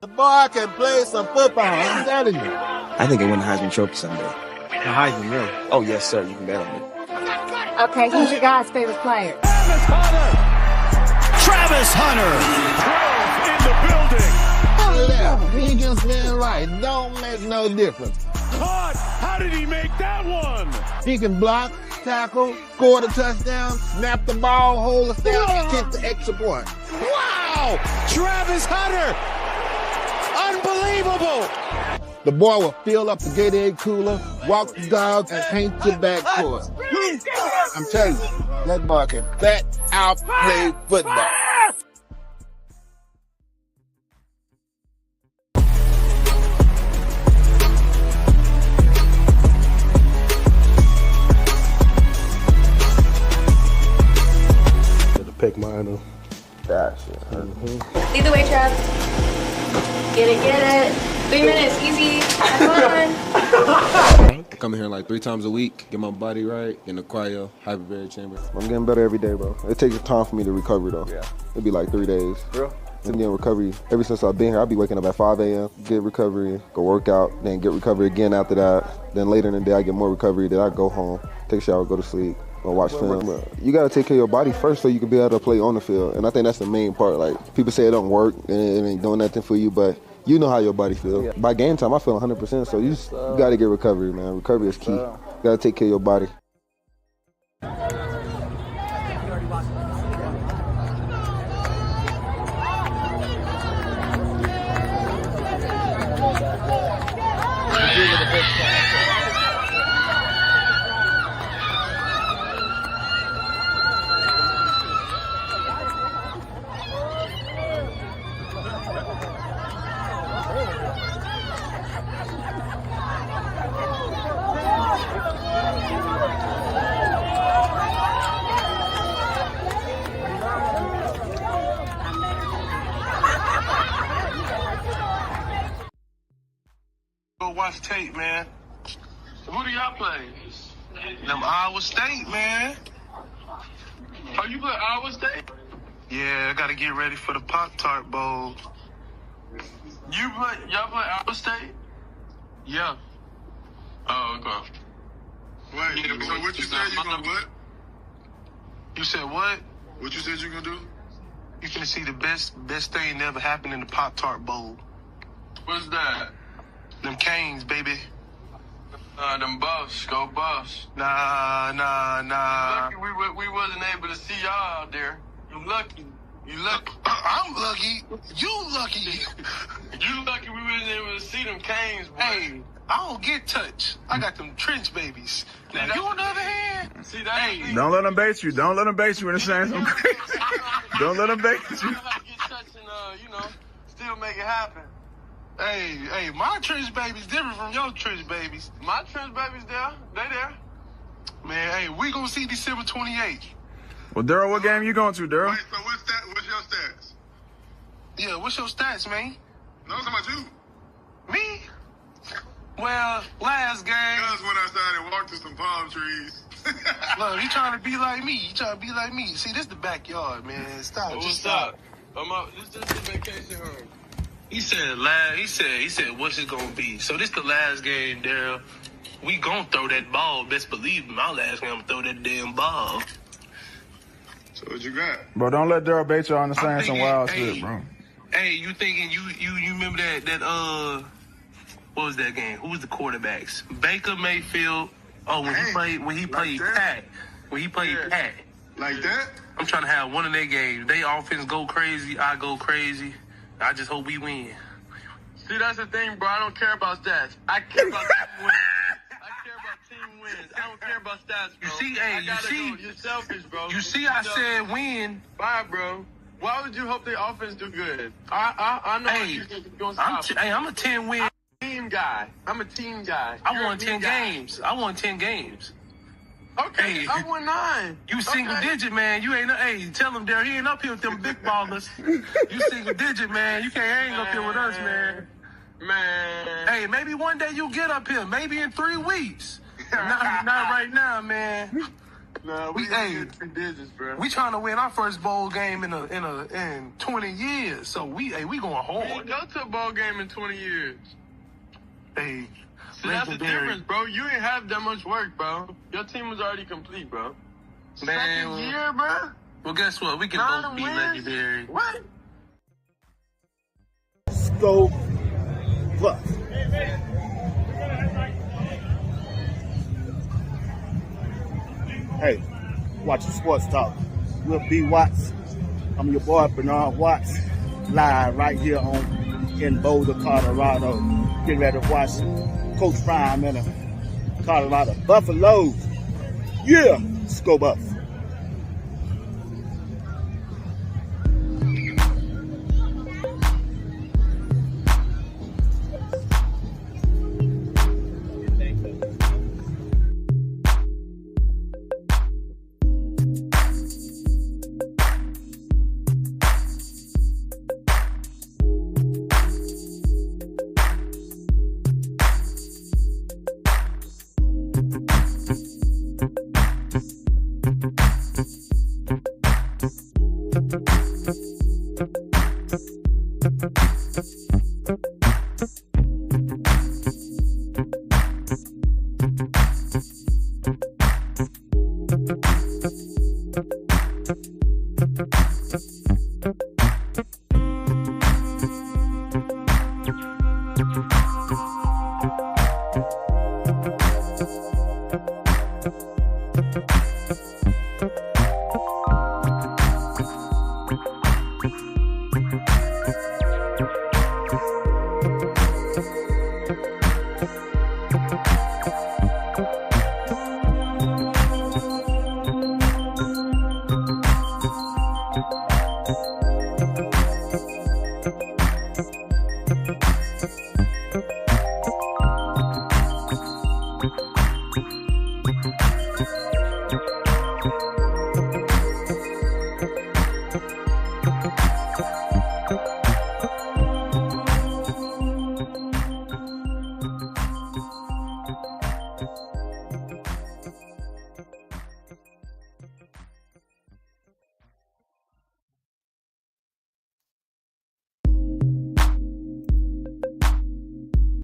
The boy can play some football, I'm telling you. I think I win the Heisman Trophy someday. The Heisman, really? Oh, yes, sir. You can bet on it. Okay, who's your guy's favorite player? Travis Hunter! He can spin right. Don't make no difference. Caught! How did he make that one? He can block, tackle, score the touchdown, snap the ball, hold the snap, kick the extra point. Wow! Travis Hunter! Unbelievable! The boy will fill up the Gatorade cooler, walk the dogs, and paint your back court. I'm telling you, that boy can flat out play football. Pick mine up. Gotcha. Lead the way, Trav. Get it. 3 minutes, easy. Have fun. Come here like 3 times a week, get my body right, in the cryo, hyperbaric chamber. I'm getting better every day, bro. It takes time for me to recover, though. Yeah. It'd be like 3 days. Real? I'm getting recovery. Ever since I've been here, I'll be waking up at 5 a.m., get recovery, go work out, then get recovery again after that. Then later in the day, I get more recovery, then I go home, take a shower, go to sleep. Or watch film. You gotta take care of your body first so you can be able to play on the field. And I think that's the main part. Like, people say it don't work and it ain't doing nothing for you, but you know how your body feels. Yeah. By game time, I feel 100%, so you gotta get recovery, man. Recovery is key. You gotta take care of your body. Go watch tape, man. Who do y'all play? Them Iowa State, man. Oh, you play Iowa State? Yeah, I gotta get ready for the Pop-Tart Bowl. Y'all play Iowa State? Yeah. Oh, okay. Wait, so what you said you gonna what? You said what? What you said you gonna do? You finna see the best thing that ever happened in the Pop-Tart Bowl. What's that? Them Canes, baby. Them Buffs, go Buffs. Nah. Lucky we wasn't able to see y'all out there. You lucky. I'm lucky. You lucky. You lucky we wasn't able to see them Canes, boy. Hey, I don't get touched. I got them trench babies. Now, you on the other hand, see that? Hey, Don't let them bait you. Don't let them bait you into saying something crazy. Don't let them bait you. Get touched and, still make it happen. Hey, my trench baby's different from your trench babies. My trench baby's there. They there. Man, hey, we gonna see December 28th. Well, Daryl, what game you going to, Daryl? Wait, so what's your stats? Yeah, what's your stats, man? No, I'm talking about you. Me? Well, last game. You guys went outside and walked to some palm trees. Look, he trying to be like me. See, this the backyard, man. Stop. What's stop. This is the vacation home. He said, what's it gonna be? So this the last game, Daryl. We gonna throw that ball. Best believe my last game, I'm gonna throw that damn ball. So what you got? Bro, don't let Daryl bait you on saying some wild shit, bro. Hey, you thinking you remember that what was that game? Who was the quarterbacks? Baker Mayfield. Oh, when he played Pat. Pat. Like that? I'm trying to have one of their games. They offense go crazy, I go crazy. I just hope we win. See, that's the thing, bro. I don't care about stats. I care about team wins. I don't care about stats, bro. You're selfish, bro. You see, I said win. Bye, bro. Why would you hope their offense do good? I know you're going to stop. I'm a 10-win team guy. I'm a team guy. I won 10 games. Okay, I won 9. You single digit, man. You ain't. Hey, tell him there. He ain't up here with them big ballers. You single digit, man. You can't hang up here with us, man. Man. Hey, maybe one day you'll get up here. Maybe in 3 weeks. not right now, man. No, we 3 digits, bro. We trying to win our first bowl game in 20 years. So we going hard. We go to a bowl game in 20 years. Hey. See, that's the difference, bro. You ain't have that much work, bro. Your team was already complete, bro. Man, second year, bro. Well, guess what? We can both be legendary. What? Go plus. Hey, watching Sports Talk with BWatts. I'm your boy Bernard Watts, live right here in Boulder, Colorado. Getting ready to watch Coach Prime in a Colorado Buffaloes. Yeah, let's go Buffs.